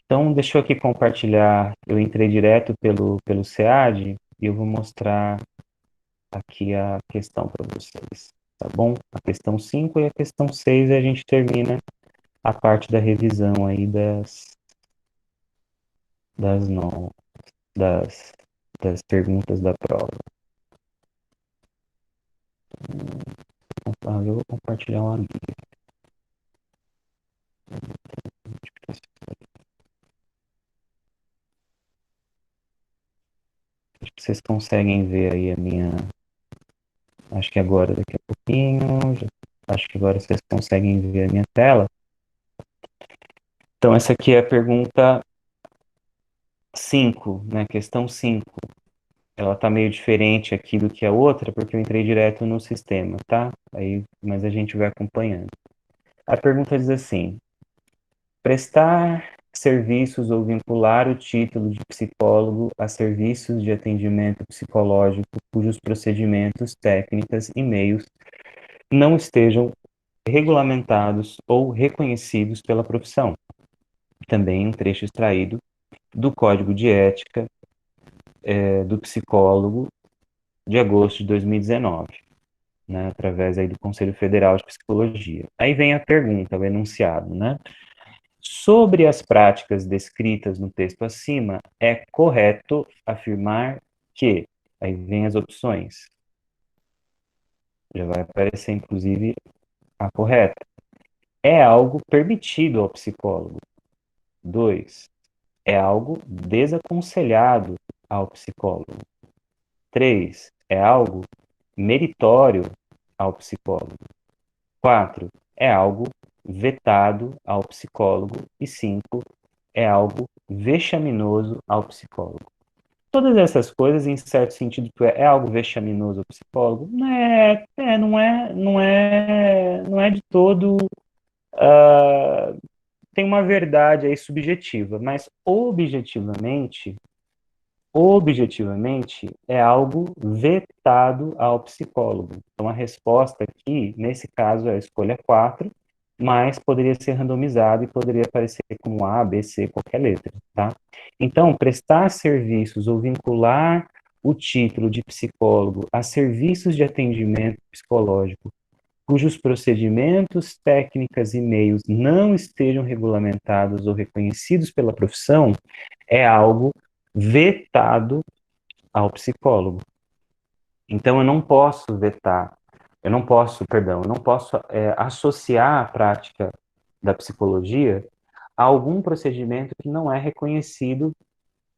Então, deixa eu aqui compartilhar. Eu entrei direto pelo SEAD e eu vou mostrar aqui a questão para vocês. Tá bom? A questão 5 e a questão 6 e a gente termina a parte da revisão aí das, no, das, das perguntas da prova. Eu vou compartilhar uma guia. Acho que vocês conseguem ver aí a minha. Acho que agora, daqui a pouquinho. Acho que agora vocês conseguem ver a minha tela. Então, essa aqui é a pergunta 5, né? Questão 5. Ela tá meio diferente aqui do que a outra, porque eu entrei direto no sistema, tá? Mas a gente vai acompanhando. A pergunta diz assim: prestar serviços ou vincular o título de psicólogo a serviços de atendimento psicológico cujos procedimentos, técnicas e meios não estejam regulamentados ou reconhecidos pela profissão. Também um trecho extraído do Código de Ética do Psicólogo de agosto de 2019, né, através aí do Conselho Federal de Psicologia. Aí vem a pergunta, o enunciado, né? Sobre as práticas descritas no texto acima, é correto afirmar que, aí vem as opções, já vai aparecer inclusive a correta, é algo permitido ao psicólogo. 2, é algo desaconselhado ao psicólogo. 3, é algo meritório ao psicólogo. 4, é algo vetado ao psicólogo. E 5, é algo vexaminoso ao psicólogo. Todas essas coisas, em certo sentido, é algo vexaminoso ao psicólogo? Não é de todo. Tem uma verdade aí subjetiva, mas objetivamente é algo vetado ao psicólogo. Então, a resposta aqui, nesse caso, é a escolha 4, mas poderia ser randomizado e poderia aparecer como A, B, C, qualquer letra, tá? Então, prestar serviços ou vincular o título de psicólogo a serviços de atendimento psicológico cujos procedimentos, técnicas e meios não estejam regulamentados ou reconhecidos pela profissão é algo vetado ao psicólogo. Então, eu não posso vetar eu não posso associar a prática da psicologia a algum procedimento que não é reconhecido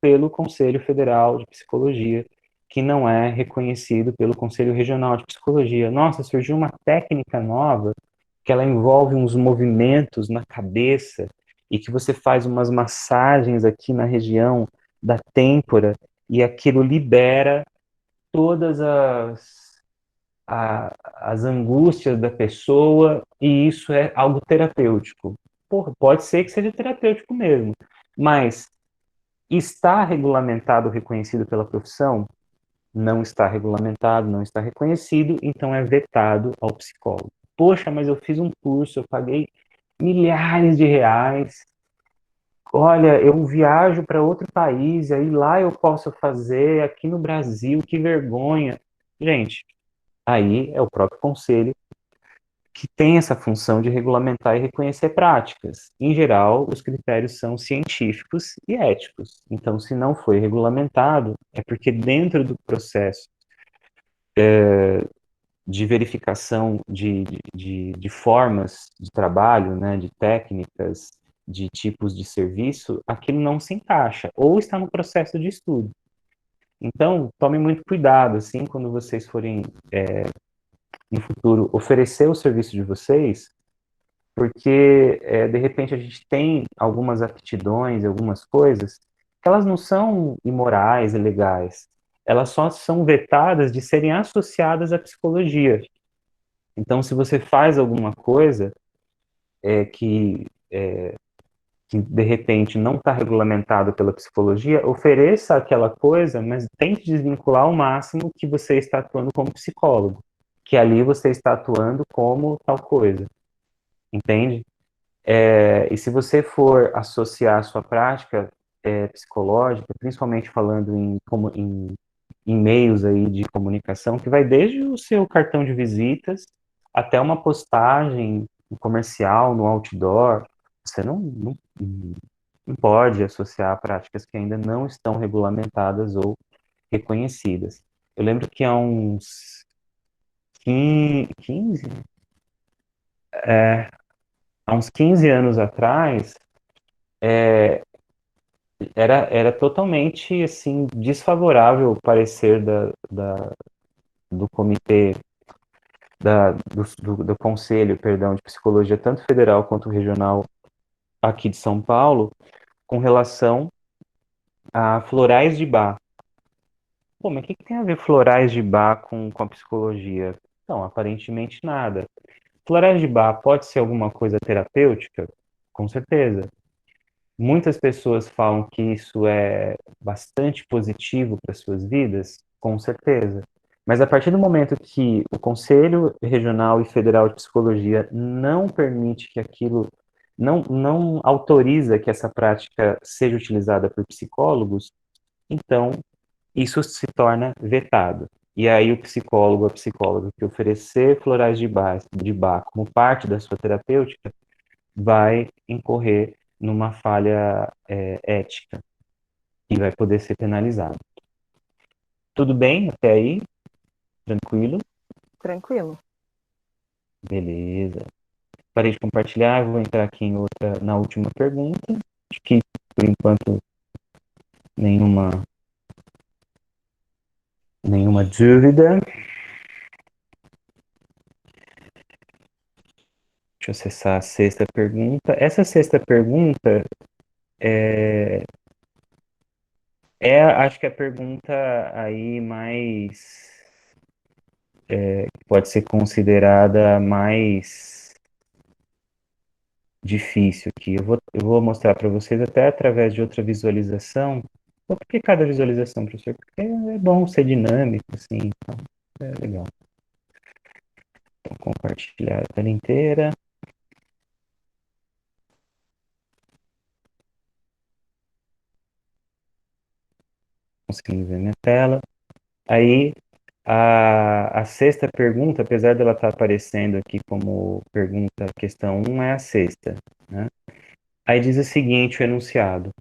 pelo Conselho Federal de Psicologia, que não é reconhecido pelo Conselho Regional de Psicologia. Nossa, surgiu uma técnica nova que ela envolve uns movimentos na cabeça e que você faz umas massagens aqui na região da têmpora e aquilo libera todas as angústias da pessoa e isso é algo terapêutico. Porra, pode ser que seja terapêutico mesmo, mas está regulamentado, reconhecido pela profissão? Não está regulamentado, não está reconhecido, então é vetado ao psicólogo. Poxa, mas eu fiz um curso, eu paguei milhares de reais. Olha, eu viajo para outro país, aí lá eu posso fazer, aqui no Brasil, que vergonha. Gente, aí é o próprio conselho que tem essa função de regulamentar e reconhecer práticas. Em geral, os critérios são científicos e éticos. Então, se não foi regulamentado, é porque dentro do processo de verificação de formas de trabalho, né, de técnicas, de tipos de serviço, aquilo não se encaixa, ou está no processo de estudo. Então, tome muito cuidado, assim, quando vocês forem, no futuro, oferecer o serviço de vocês, porque, de repente, a gente tem algumas aptidões, algumas coisas, que elas não são imorais, ilegais, elas só são vetadas de serem associadas à psicologia. Então, se você faz alguma coisa que de repente não está regulamentado pela psicologia, ofereça aquela coisa, mas tente desvincular ao máximo que você está atuando como psicólogo, que ali você está atuando como tal coisa, entende? E se você for associar a sua prática psicológica, principalmente falando em meios aí de comunicação, que vai desde o seu cartão de visitas até uma postagem no comercial, no outdoor, você não pode associar práticas que ainda não estão regulamentadas ou reconhecidas. Eu lembro que há uns 15, há uns 15 anos atrás, era totalmente assim desfavorável o parecer do comitê do conselho, perdão, de psicologia, tanto federal quanto regional aqui de São Paulo, com relação a florais de Bach. Pô, mas o que tem a ver florais de Bach com a psicologia? Não, aparentemente nada. Florais de Bach pode ser alguma coisa terapêutica? Com certeza. Muitas pessoas falam que isso é bastante positivo para suas vidas? Com certeza. Mas a partir do momento que o Conselho Regional e Federal de Psicologia não permite que aquilo, não autoriza que essa prática seja utilizada por psicólogos, então isso se torna vetado. E aí o psicólogo, a psicóloga que oferecer florais de Bach como parte da sua terapêutica vai incorrer numa falha ética e vai poder ser penalizado. Tudo bem até aí? Tranquilo? Tranquilo. Beleza. Parei de compartilhar, vou entrar aqui na última pergunta. Acho que, por enquanto, nenhuma dúvida. Deixa eu acessar a sexta pergunta. Essa sexta pergunta acho que a pergunta aí mais pode ser considerada mais difícil aqui. Eu vou mostrar para vocês até através de outra visualização. Por que cada visualização, professor? Porque é bom ser dinâmico, assim, então é legal. Vou compartilhar a tela inteira. Conseguindo ver minha tela. Aí, a sexta pergunta, apesar dela estar aparecendo aqui como pergunta questão 1, é a sexta, né? Aí diz o seguinte, o enunciado.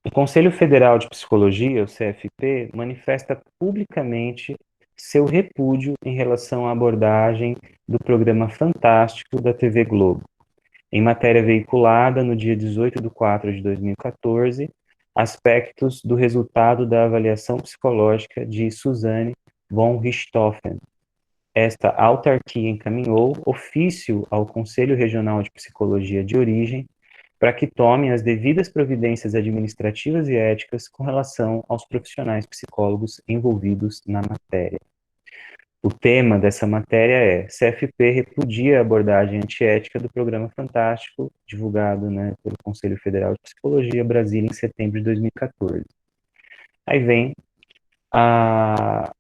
O Conselho Federal de Psicologia, o CFP, manifesta publicamente seu repúdio em relação à abordagem do programa Fantástico da TV Globo. Em matéria veiculada no dia 18 de 4 de 2014, aspectos do resultado da avaliação psicológica de Suzane von Richthofen. Esta autarquia encaminhou ofício ao Conselho Regional de Psicologia de Origem para que tomem as devidas providências administrativas e éticas com relação aos profissionais psicólogos envolvidos na matéria. O tema dessa matéria é CFP repudia a abordagem antiética do programa Fantástico, divulgado, né, pelo Conselho Federal de Psicologia Brasília em setembro de 2014. Aí vem a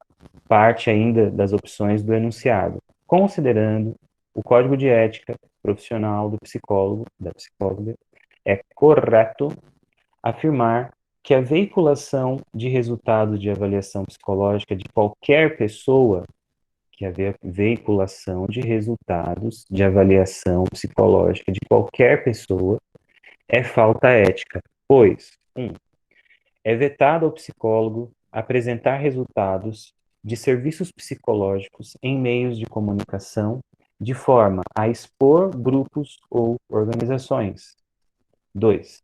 parte ainda das opções do enunciado. Considerando o Código de Ética Profissional do psicólogo, da psicóloga, é correto afirmar que a veiculação de resultados de avaliação psicológica de qualquer pessoa, que a veiculação de resultados de avaliação psicológica de qualquer pessoa é falta ética, pois, 1. É vetado ao psicólogo apresentar resultados de serviços psicológicos em meios de comunicação de forma a expor grupos ou organizações. 2.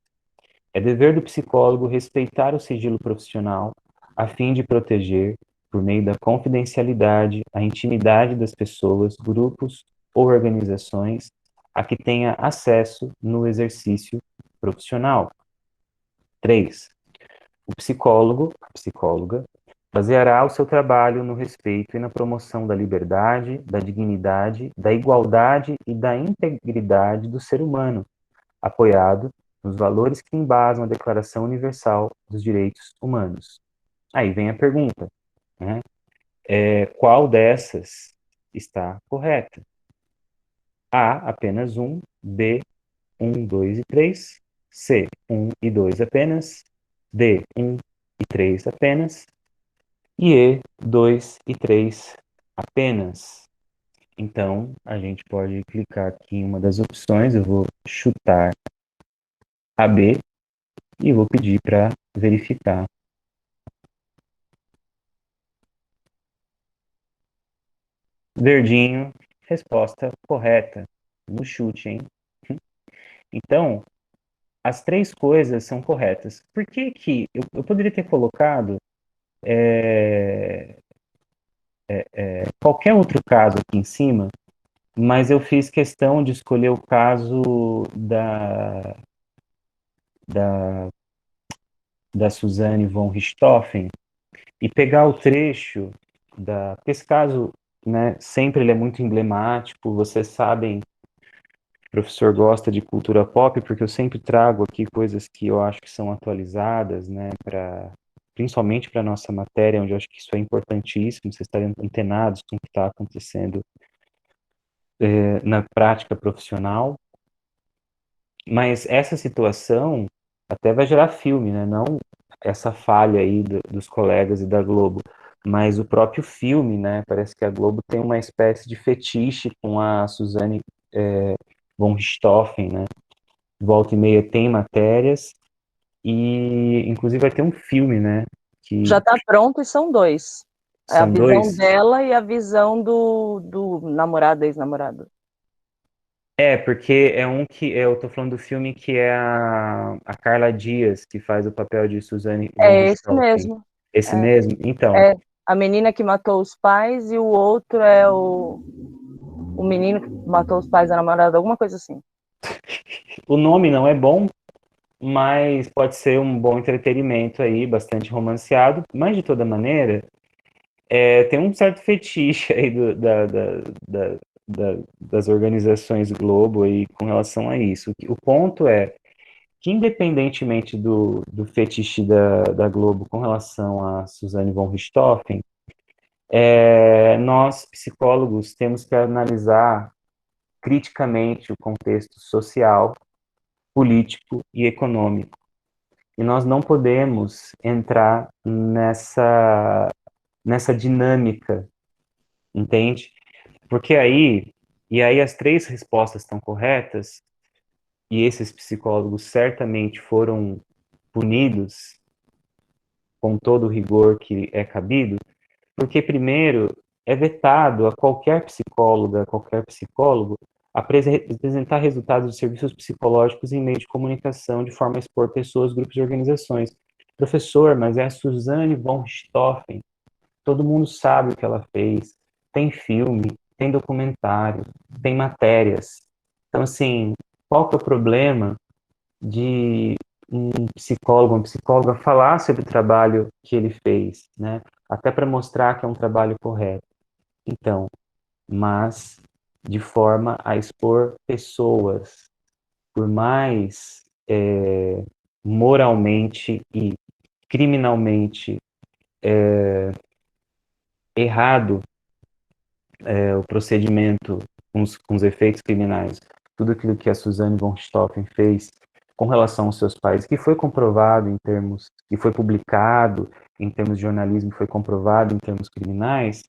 É dever do psicólogo respeitar o sigilo profissional a fim de proteger, por meio da confidencialidade, a intimidade das pessoas, grupos ou organizações a que tenha acesso no exercício profissional. 3. O psicólogo, a psicóloga, baseará o seu trabalho no respeito e na promoção da liberdade, da dignidade, da igualdade e da integridade do ser humano, apoiado nos valores que embasam a Declaração Universal dos Direitos Humanos. Aí vem a pergunta, né? Qual dessas está correta? A, apenas um; B, 1, 2 e 3; C, 1 e 2 apenas; D, 1 e 3 apenas; e E, 2 e 3 apenas. Então, a gente pode clicar aqui em uma das opções, eu vou chutar a B e vou pedir para verificar. Verdinho, resposta correta. No chute, hein? Então, as três coisas são corretas. Por que que eu poderia ter colocado qualquer outro caso aqui em cima, mas eu fiz questão de escolher o caso da Suzane von Richthofen e pegar o trecho porque esse caso, né, sempre ele é muito emblemático, vocês sabem, o professor gosta de cultura pop, porque eu sempre trago aqui coisas que eu acho que são atualizadas, né, principalmente para a nossa matéria, onde eu acho que isso é importantíssimo, vocês estarem antenados com o que está acontecendo na prática profissional. Mas essa situação até vai gerar filme, né? Não essa falha aí dos colegas e da Globo, mas o próprio filme, né? Parece que a Globo tem uma espécie de fetiche com a Suzane von Richthofen, né? Volta e meia tem matérias e, inclusive, vai ter um filme, né? Que Já está pronto e são dois. É a são visão dois. dela e a visão do namorado, ex-namorado. Porque é um que eu tô falando do filme que é a Carla Dias que faz o papel de Suzane von É esse Richthofen. mesmo. Esse mesmo? Então, É a menina que matou os pais e o outro é o menino que matou os pais da namorada, alguma coisa assim. o nome não é bom, mas pode ser um bom entretenimento aí, bastante romanceado, mas de toda maneira, tem um certo fetiche aí das organizações Globo aí com relação a isso. O ponto é que, independentemente do fetiche da Globo com relação a Suzane von Richthofen, nós, psicólogos, temos que analisar criticamente o contexto social, político e econômico. E nós não podemos entrar nessa dinâmica, entende? Porque aí as três respostas estão corretas, e esses psicólogos certamente foram punidos com todo o rigor que é cabido, Porque, primeiro, é vetado a qualquer psicóloga, qualquer psicólogo, apresentar resultados de serviços psicológicos em meio de comunicação de forma a expor pessoas, grupos e organizações. Professor, mas é a Suzane von Richthofen. Todo mundo sabe o que ela fez. Tem filme, tem documentário, tem matérias. Então, assim, qual que é o problema de um psicólogo, uma psicóloga falar sobre o trabalho que ele fez, né? Até para mostrar que é um trabalho correto. Então, mas de forma a expor pessoas, por mais moralmente e criminalmente errado o procedimento com os efeitos criminais, tudo aquilo que a Suzane von Richthofen fez com relação aos seus pais, que foi comprovado em termos, e foi publicado em termos de jornalismo, foi comprovado em termos criminais,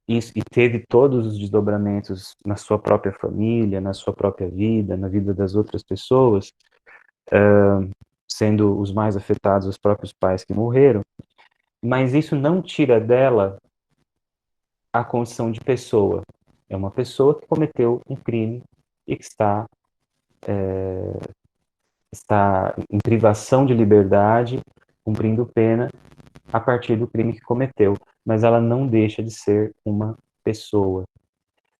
e teve todos os desdobramentos na sua própria família, na sua própria vida, na vida das outras pessoas, sendo os mais afetados os próprios pais que morreram, mas isso não tira dela a condição de pessoa. É uma pessoa que cometeu um crime e que está em privação de liberdade, cumprindo pena a partir do crime que cometeu, mas ela não deixa de ser uma pessoa.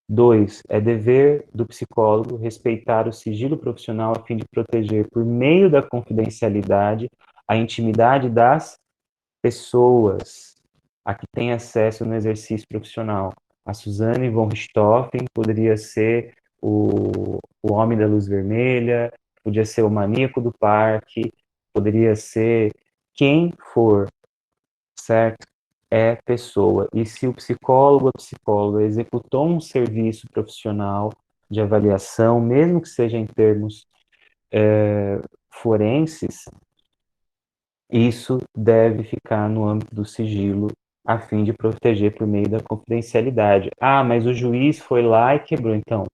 2, é dever do psicólogo respeitar o sigilo profissional a fim de proteger, por meio da confidencialidade, a intimidade das pessoas a que tem acesso no exercício profissional. A Suzane von Richthofen poderia ser o homem da luz vermelha, podia ser o maníaco do parque, poderia ser quem for, certo? É pessoa. E se o psicólogo ou psicóloga executou um serviço profissional de avaliação, mesmo que seja em termos forenses, isso deve ficar no âmbito do sigilo a fim de proteger por meio da confidencialidade. Ah, mas o juiz foi lá e quebrou. Então,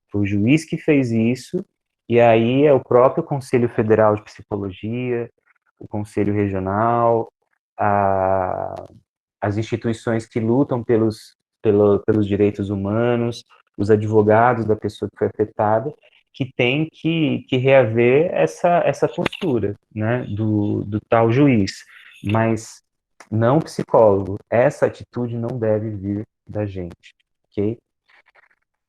foi o juiz que fez isso, e aí é o próprio Conselho Federal de Psicologia, o Conselho Regional, as instituições que lutam pelos direitos humanos, os advogados da pessoa que foi afetada, que tem que reaver essa postura, né, do tal juiz, mas não psicólogo. Essa atitude não deve vir da gente, ok?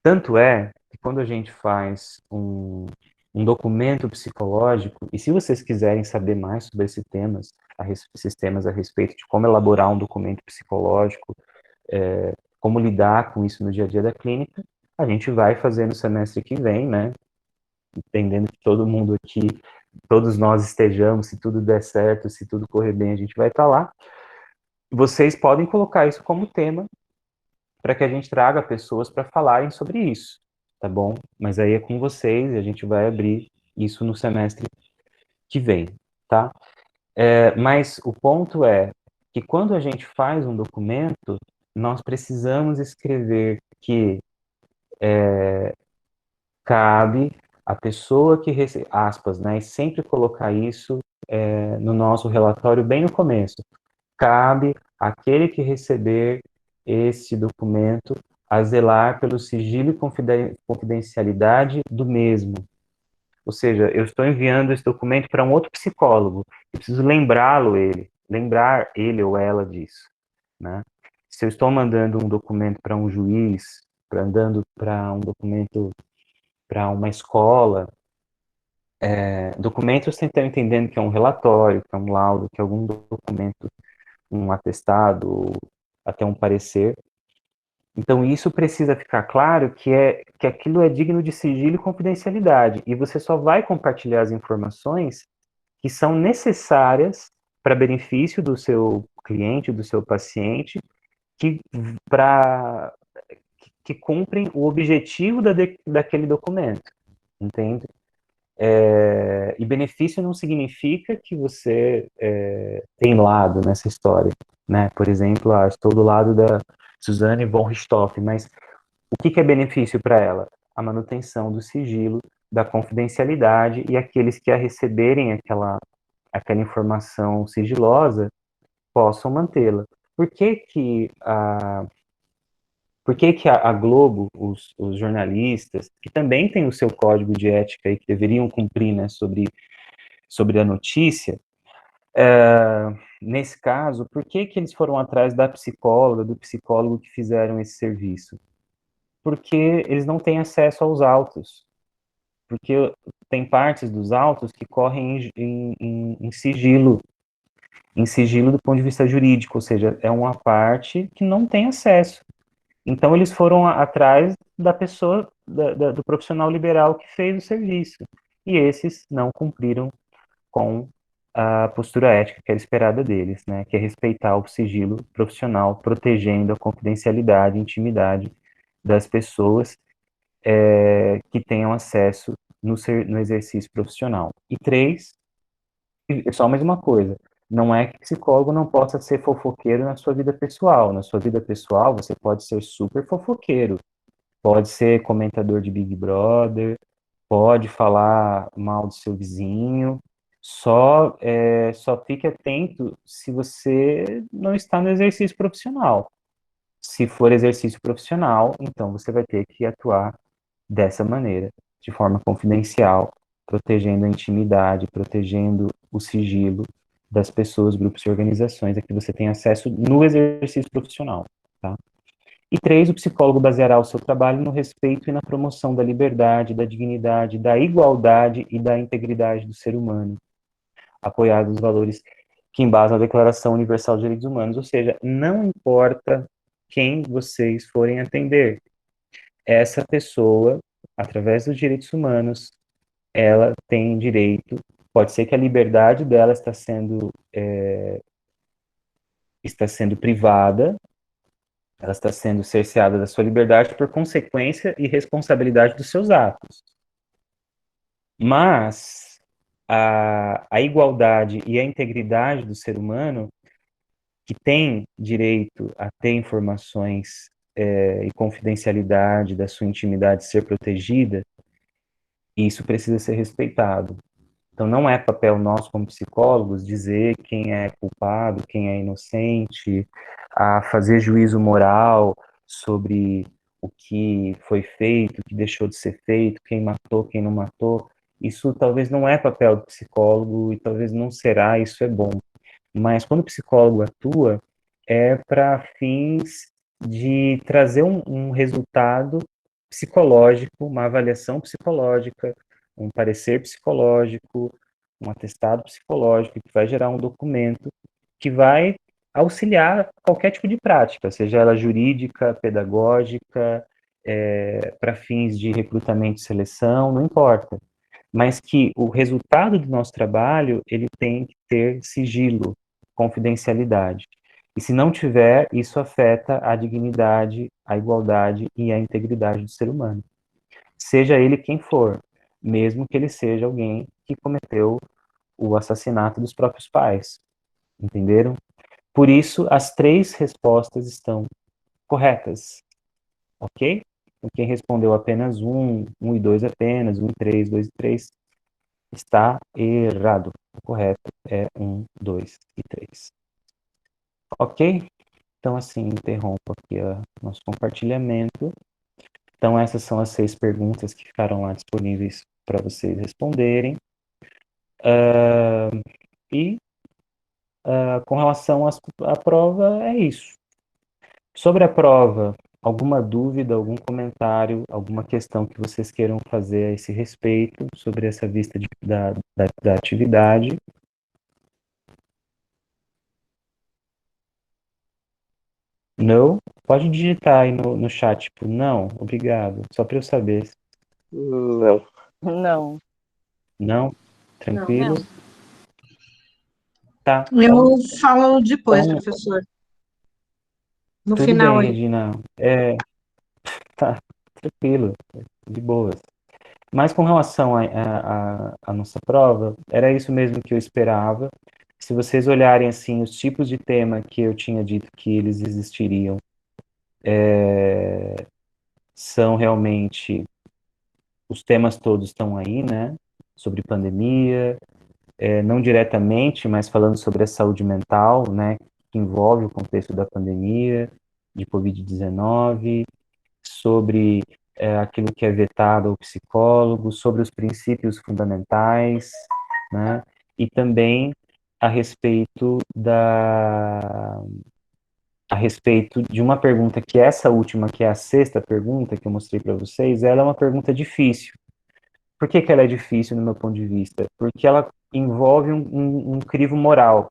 Tanto é que quando a gente faz um documento psicológico, e se vocês quiserem saber mais sobre esses temas a respeito de como elaborar um documento psicológico, como lidar com isso no dia a dia da clínica, a gente vai fazer no semestre que vem, né? Entendendo que todo mundo aqui, todos nós estejamos, se tudo der certo, se tudo correr bem, a gente vai estar lá. Vocês podem colocar isso como tema para que a gente traga pessoas para falarem sobre isso, tá bom? Mas aí é com vocês e a gente vai abrir isso no semestre que vem, tá? Mas o ponto é que quando a gente faz um documento, nós precisamos escrever que cabe à pessoa que recebe, aspas, né, e sempre colocar isso no nosso relatório bem no começo. Cabe àquele que receber esse documento a zelar pelo sigilo e confidencialidade do mesmo. Ou seja, eu estou enviando esse documento para um outro psicólogo, eu preciso lembrar ele ou ela disso, né? Se eu estou mandando um documento para um juiz, mandando para um documento para uma escola, documentos vocês estão entendendo que é um relatório, que é um laudo, que é algum documento, um atestado, até um parecer. Então, isso precisa ficar claro que aquilo é digno de sigilo e confidencialidade, e você só vai compartilhar as informações que são necessárias para benefício do seu cliente, do seu paciente, que, que cumprem o objetivo daquele documento, entende? E benefício não significa que você tem lado nessa história, né? Por exemplo, estou do lado da Suzane von Richthofen, mas o que é benefício para ela? A manutenção do sigilo, da confidencialidade, e aqueles que a receberem aquela informação sigilosa possam mantê-la. Por que que a Globo, os jornalistas, que também têm o seu código de ética e que deveriam cumprir, né, sobre a notícia, nesse caso, por que que eles foram atrás da psicóloga, do psicólogo que fizeram esse serviço? Porque eles não têm acesso aos autos. Porque tem partes dos autos que correm em sigilo do ponto de vista jurídico, ou seja, é uma parte que não tem acesso. Então, eles foram atrás da pessoa, do profissional liberal que fez o serviço. E esses não cumpriram com a postura ética que era esperada deles, né, que é respeitar o sigilo profissional, protegendo a confidencialidade e intimidade das pessoas que tenham acesso no exercício profissional. E 3, é só mais uma coisa, não é que psicólogo não possa ser fofoqueiro na sua vida pessoal. Na sua vida pessoal, você pode ser super fofoqueiro, pode ser comentador de Big Brother, pode falar mal do seu vizinho, só fique atento se você não está no exercício profissional. Se for exercício profissional, então você vai ter que atuar dessa maneira, de forma confidencial, protegendo a intimidade, protegendo o sigilo das pessoas, grupos e organizações a que você tem acesso no exercício profissional, tá? E 3, o psicólogo baseará o seu trabalho no respeito e na promoção da liberdade, da dignidade, da igualdade e da integridade do ser humano, apoiados os valores que embasam a Declaração Universal de Direitos Humanos, ou seja, não importa quem vocês forem atender, essa pessoa, através dos direitos humanos, ela tem direito, pode ser que a liberdade dela está sendo privada, ela está sendo cerceada da sua liberdade por consequência e responsabilidade dos seus atos. Mas a igualdade e a integridade do ser humano, que tem direito a ter informações e confidencialidade da sua intimidade ser protegida, isso precisa ser respeitado. Então, não é papel nosso como psicólogos dizer quem é culpado, quem é inocente, a fazer juízo moral sobre o que foi feito, o que deixou de ser feito, quem matou, quem não matou. Isso talvez não é papel do psicólogo e talvez não será, isso é bom. Mas quando o psicólogo atua, é para fins de trazer um resultado psicológico, uma avaliação psicológica, um parecer psicológico, um atestado psicológico, que vai gerar um documento que vai auxiliar qualquer tipo de prática, seja ela jurídica, pedagógica, para fins de recrutamento e seleção, não importa. Mas que o resultado do nosso trabalho, ele tem que ter sigilo, confidencialidade. E se não tiver, isso afeta a dignidade, a igualdade e a integridade do ser humano. Seja ele quem for, mesmo que ele seja alguém que cometeu o assassinato dos próprios pais. Entenderam? Por isso, as 3 respostas estão corretas. Ok? Então, quem respondeu apenas 1, 1 e 2 apenas, 1 e 3, 2 e 3, está errado. O correto é 1, 2 e 3. Ok? Então, assim, interrompo aqui o nosso compartilhamento. Então, essas são as 6 perguntas que ficaram lá disponíveis para vocês responderem. Com relação à prova, é isso. Sobre a prova, alguma dúvida, algum comentário, alguma questão que vocês queiram fazer a esse respeito sobre essa vista da atividade? Não? Pode digitar aí no chat, tipo, não, obrigado, só para eu saber. Não. Não. Não? Tranquilo? Não. Tá. Eu falo depois, Então, professor. No tudo final bem, aí. Regina. Tá, tranquilo, de boas. Mas com relação à nossa prova, era isso mesmo que eu esperava. Se vocês olharem, assim, os tipos de tema que eu tinha dito que eles existiriam, são realmente, os temas todos estão aí, né? Sobre pandemia, não diretamente, mas falando sobre a saúde mental, né? que envolve o contexto da pandemia, de Covid-19, sobre aquilo que é vetado ao psicólogo, sobre os princípios fundamentais, né? E também a respeito a respeito de uma pergunta que essa última, que é a sexta pergunta que eu mostrei para vocês, ela é uma pergunta difícil. Por que que ela é difícil no meu ponto de vista? Porque ela envolve um crivo moral.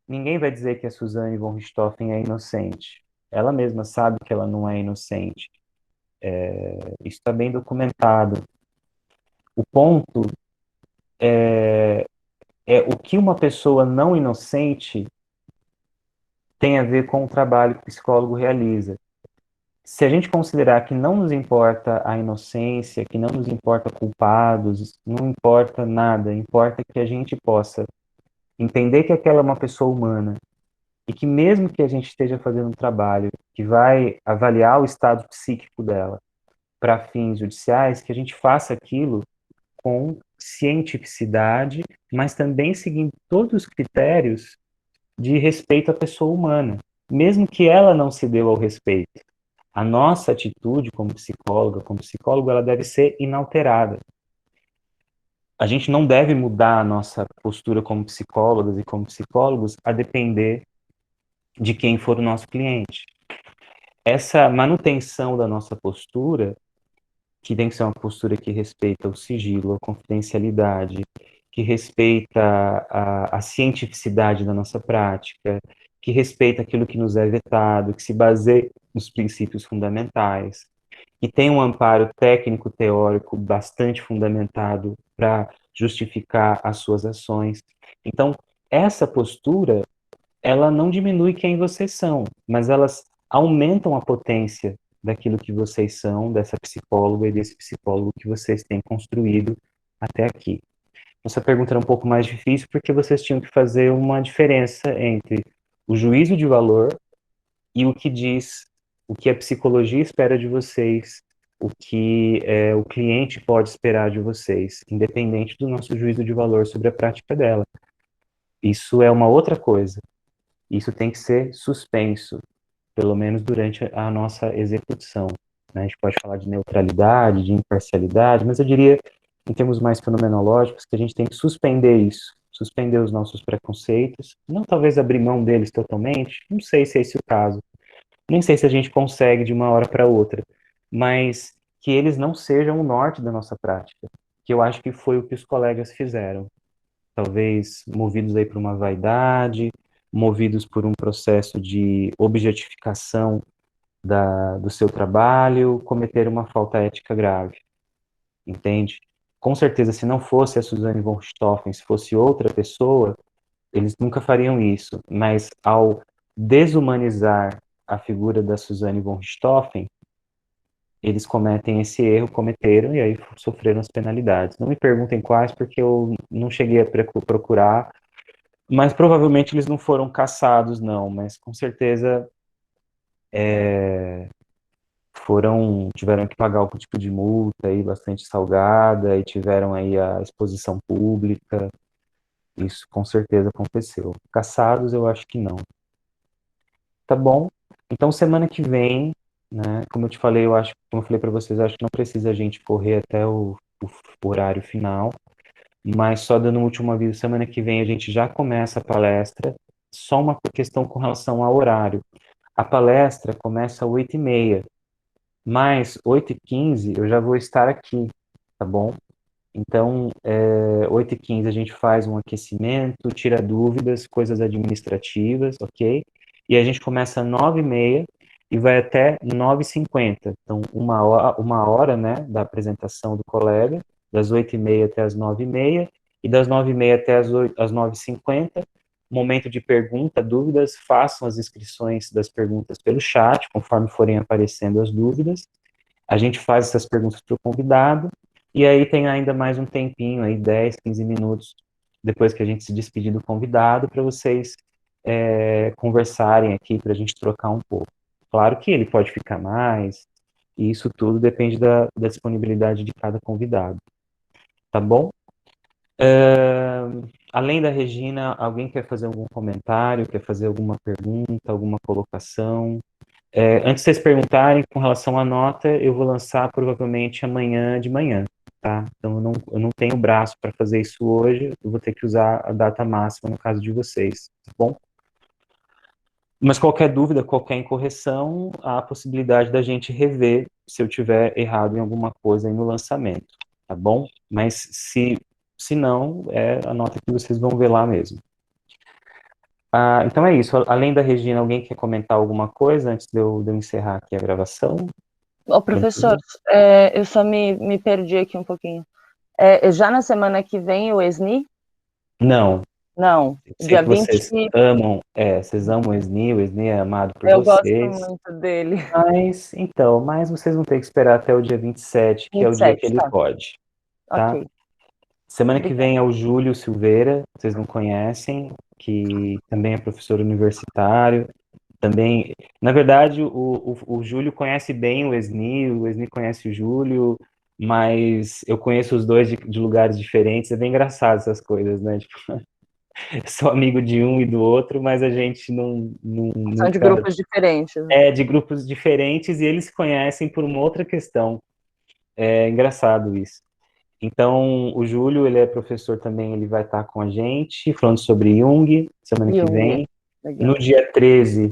Ninguém vai dizer que a Suzane von Richthofen é inocente. Ela mesma sabe que ela não é inocente. Isso está bem documentado. O ponto é o que uma pessoa não inocente tem a ver com o trabalho que o psicólogo realiza. Se a gente considerar que não nos importa a inocência, que não nos importa culpados, não importa nada, importa que a gente possa entender que aquela é uma pessoa humana e que mesmo que a gente esteja fazendo um trabalho que vai avaliar o estado psíquico dela para fins judiciais, que a gente faça aquilo com cientificidade, mas também seguindo todos os critérios de respeito à pessoa humana, mesmo que ela não se deu ao respeito. A nossa atitude como psicóloga, como psicólogo, ela deve ser inalterada. A gente não deve mudar a nossa postura como psicólogas e como psicólogos a depender de quem for o nosso cliente. Essa manutenção da nossa postura, que tem que ser uma postura que respeita o sigilo, a confidencialidade, que respeita a cientificidade da nossa prática, que respeita aquilo que nos é vetado, que se baseia nos princípios fundamentais, que tem um amparo técnico-teórico bastante fundamentado para justificar as suas ações. Então, essa postura, ela não diminui quem vocês são, mas elas aumentam a potência daquilo que vocês são, dessa psicóloga e desse psicólogo que vocês têm construído até aqui. Essa pergunta era um pouco mais difícil porque vocês tinham que fazer uma diferença entre o juízo de valor e o que diz, o que a psicologia espera de vocês, o que o cliente pode esperar de vocês, independente do nosso juízo de valor sobre a prática dela. Isso é uma outra coisa. Isso tem que ser suspenso, pelo menos durante a nossa execução, né? A gente pode falar de neutralidade, de imparcialidade, mas eu diria, em termos mais fenomenológicos, que a gente tem que suspender isso, suspender os nossos preconceitos, não talvez abrir mão deles totalmente, não sei se é esse o caso, nem sei se a gente consegue de uma hora para outra, mas que eles não sejam o norte da nossa prática, que eu acho que foi o que os colegas fizeram. Talvez movidos aí por uma vaidade, movidos por um processo de objetificação do seu trabalho, cometeram uma falta ética grave, entende? Com certeza, se não fosse a Suzane von Richthofen, se fosse outra pessoa, eles nunca fariam isso, mas ao desumanizar a figura da Suzane von Richthofen, eles cometem esse erro, cometeram, e aí sofreram as penalidades. Não me perguntem quais, porque eu não cheguei a procurar, mas provavelmente eles não foram caçados, não, mas com certeza tiveram que pagar algum tipo de multa aí, bastante salgada, e tiveram aí a exposição pública, isso com certeza aconteceu. Caçados, eu acho que não. Tá bom? Então, semana que vem, né, como eu te falei, como eu falei para vocês, eu acho que não precisa a gente correr até o horário final, mas só dando um último aviso, semana que vem a gente já começa a palestra, só uma questão com relação ao horário. A palestra começa às 8h30, mas 8h15 eu já vou estar aqui, tá bom? Então, 8h15 a gente faz um aquecimento, tira dúvidas, coisas administrativas, ok? E a gente começa às 9h30 e vai até 9h50. Então, uma hora, né, da apresentação do colega, das 8h30 até as 9h30, e das 9h30 até as 9h50, momento de pergunta, dúvidas, façam as inscrições das perguntas pelo chat, conforme forem aparecendo as dúvidas. A gente faz essas perguntas para o convidado, e aí tem ainda mais um tempinho, aí 10, 15 minutos, depois que a gente se despedir do convidado, para vocês conversarem aqui, para a gente trocar um pouco. Claro que ele pode ficar mais, e isso tudo depende da disponibilidade de cada convidado. Tá bom? Além da Regina, alguém quer fazer algum comentário, quer fazer alguma pergunta, alguma colocação? Antes de vocês perguntarem, com relação à nota, eu vou lançar provavelmente amanhã de manhã, tá? Então eu não tenho braço para fazer isso hoje, eu vou ter que usar a data máxima no caso de vocês, tá bom? Mas qualquer dúvida, qualquer incorreção, há a possibilidade da gente rever se eu tiver errado em alguma coisa aí no lançamento, tá bom? Mas se não, é a nota que vocês vão ver lá mesmo. Então é isso. Além da Regina, alguém quer comentar alguma coisa antes de eu encerrar aqui a gravação? Ô, professor, eu só me perdi aqui um pouquinho. Já na semana que vem o ESNI? Não. Não, Sei dia que 20. vocês amam o Esni é amado por Eu gosto vocês. muito dele. Mas vocês vão ter que esperar até o dia 27, que é o dia que 27, ele tá. pode, tá? Ok. Semana que Obrigada. vem é o Júlio Silveira, vocês não conhecem, que também é professor universitário. Também, na verdade, o Júlio conhece bem o Esni conhece o Júlio, mas eu conheço os dois de lugares diferentes. É bem engraçado essas coisas, né? Tipo, eu sou amigo de um e do outro, mas a gente São de nunca grupos diferentes. é de grupos diferentes e eles se conhecem por uma outra questão. É engraçado isso. Então, o Júlio, ele é professor também, ele vai estar com a gente, falando sobre Jung, semana que Jung. vem. Legal. No dia 13,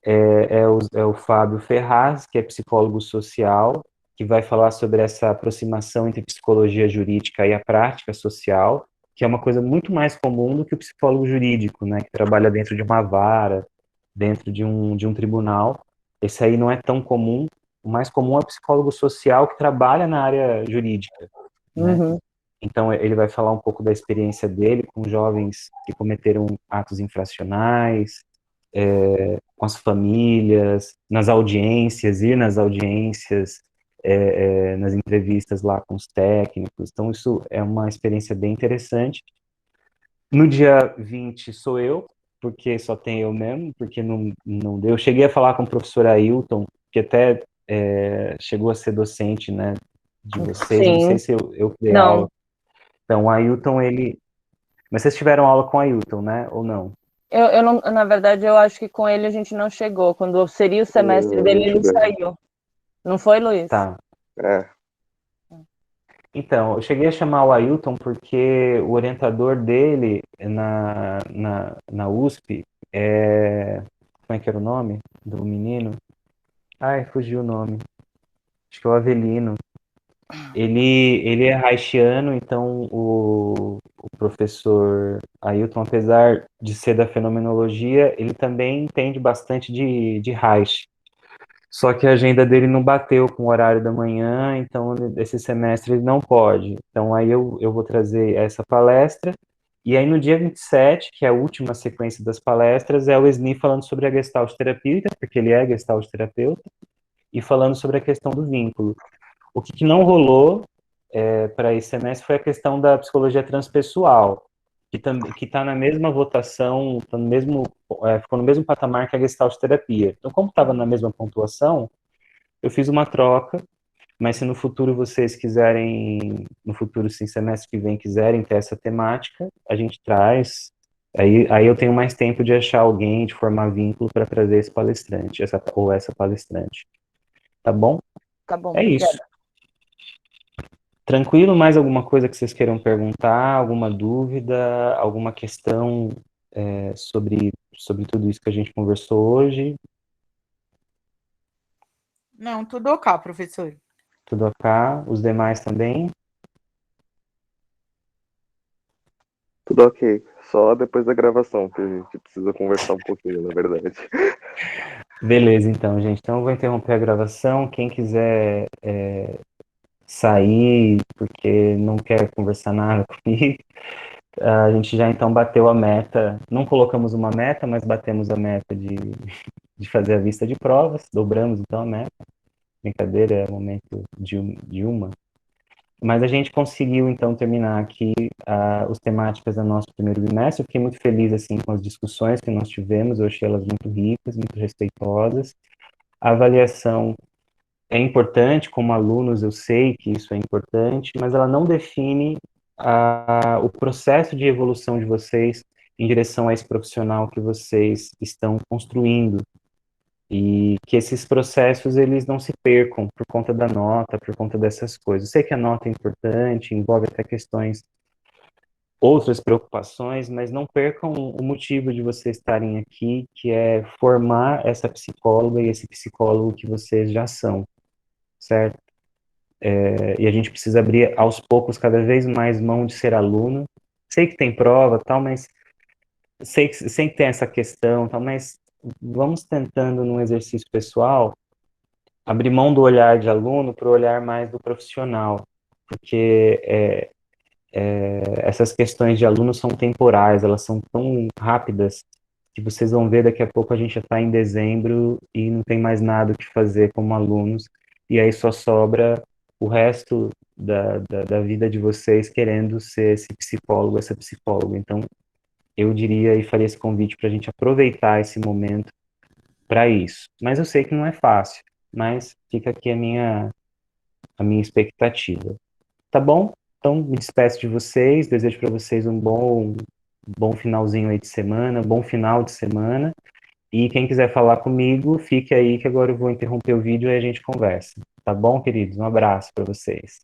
é o Fábio Ferraz, que é psicólogo social, que vai falar sobre essa aproximação entre psicologia jurídica e a prática social, que é uma coisa muito mais comum do que o psicólogo jurídico, né, que trabalha dentro de uma vara, dentro de um tribunal. Esse aí não é tão comum. O mais comum é o psicólogo social que trabalha na área jurídica, né? Uhum. Então, ele vai falar um pouco da experiência dele com jovens que cometeram atos infracionais, com as famílias, nas audiências, ir nas audiências, nas entrevistas lá com os técnicos. Então, isso é uma experiência bem interessante. No dia 20 sou eu, porque só tem eu mesmo, porque não deu. Eu cheguei a falar com o professor Ailton, que até chegou a ser docente, né, de vocês. Eu não sei Sim. se eu dei Não, aula. Então, o Ailton, ele... Mas vocês tiveram aula com o Ailton, né? Ou não? eu não, na verdade, eu acho que com ele a gente não chegou. Quando seria o semestre A dele, gente ele deve. saiu. Não foi, Luiz? Tá. É, Então, eu cheguei a chamar o Ailton porque o orientador dele na USP como é que era o nome do menino? Ai, fugiu o nome. Acho que é o Avelino. Ele é haitiano, então o professor Ailton, apesar de ser da fenomenologia, ele também entende bastante de Reich. Só que a agenda dele não bateu com o horário da manhã, então esse semestre ele não pode. Então aí eu vou trazer essa palestra, e aí no dia 27, que é a última sequência das palestras, é o Esni falando sobre a Gestalt terapêutica, porque ele é Gestalt terapeuta, e falando sobre a questão do vínculo. O que não rolou para esse semestre foi a questão da psicologia transpessoal, que está na mesma votação, tá no mesmo, ficou no mesmo patamar que a Gestalt terapia. Então, como estava na mesma pontuação, eu fiz uma troca, mas se no futuro vocês quiserem, no futuro, sim, semestre que vem, quiserem ter essa temática, a gente traz. Aí eu tenho mais tempo de achar alguém, de formar vínculo para trazer esse palestrante, essa palestrante. Tá bom? Tá bom, É isso. obrigada. Tranquilo? Mais alguma coisa que vocês queiram perguntar? Alguma dúvida? Alguma questão sobre tudo isso que a gente conversou hoje? Não, tudo ok, professor. Tudo ok? Os demais também? tudo ok. Só depois da gravação que a gente precisa conversar um pouquinho, na verdade. Beleza, então, gente. Então, eu vou interromper a gravação. Quem quiser sair porque não quer conversar nada comigo, a gente já então bateu a meta. Não colocamos uma meta, mas batemos a meta de fazer a vista de provas. Dobramos então a meta. Brincadeira, é o momento de uma. Mas a gente conseguiu, então, terminar aqui os temáticas do nosso primeiro bimestre. Eu fiquei muito feliz, assim, com as discussões que nós tivemos. Eu achei elas muito ricas, muito respeitosas. A avaliação é importante, como alunos eu sei que isso é importante, mas ela não define o processo de evolução de vocês em direção a esse profissional que vocês estão construindo, e que esses processos eles não se percam por conta da nota, por conta dessas coisas. Eu sei que a nota é importante, envolve até questões, outras preocupações, mas não percam o motivo de vocês estarem aqui, que é formar essa psicóloga e esse psicólogo que vocês já são, certo? E a gente precisa abrir aos poucos cada vez mais mão de ser aluno. Sei que tem prova, tal, mas sei que tem essa questão, tal, mas vamos tentando num exercício pessoal abrir mão do olhar de aluno para o olhar mais do profissional, porque essas questões de aluno são temporais, elas são tão rápidas que vocês vão ver daqui a pouco a gente já está em dezembro e não tem mais nada o que fazer como alunos, e aí só sobra o resto da vida de vocês querendo ser esse psicólogo, essa psicóloga. Então, eu diria e faria esse convite para a gente aproveitar esse momento para isso. Mas eu sei que não é fácil, mas fica aqui a minha expectativa. Tá bom? Então, me despeço de vocês, desejo para vocês um bom finalzinho aí de semana, bom final de semana. E quem quiser falar comigo, fique aí que agora eu vou interromper o vídeo e a gente conversa. Tá bom, queridos? Um abraço para vocês.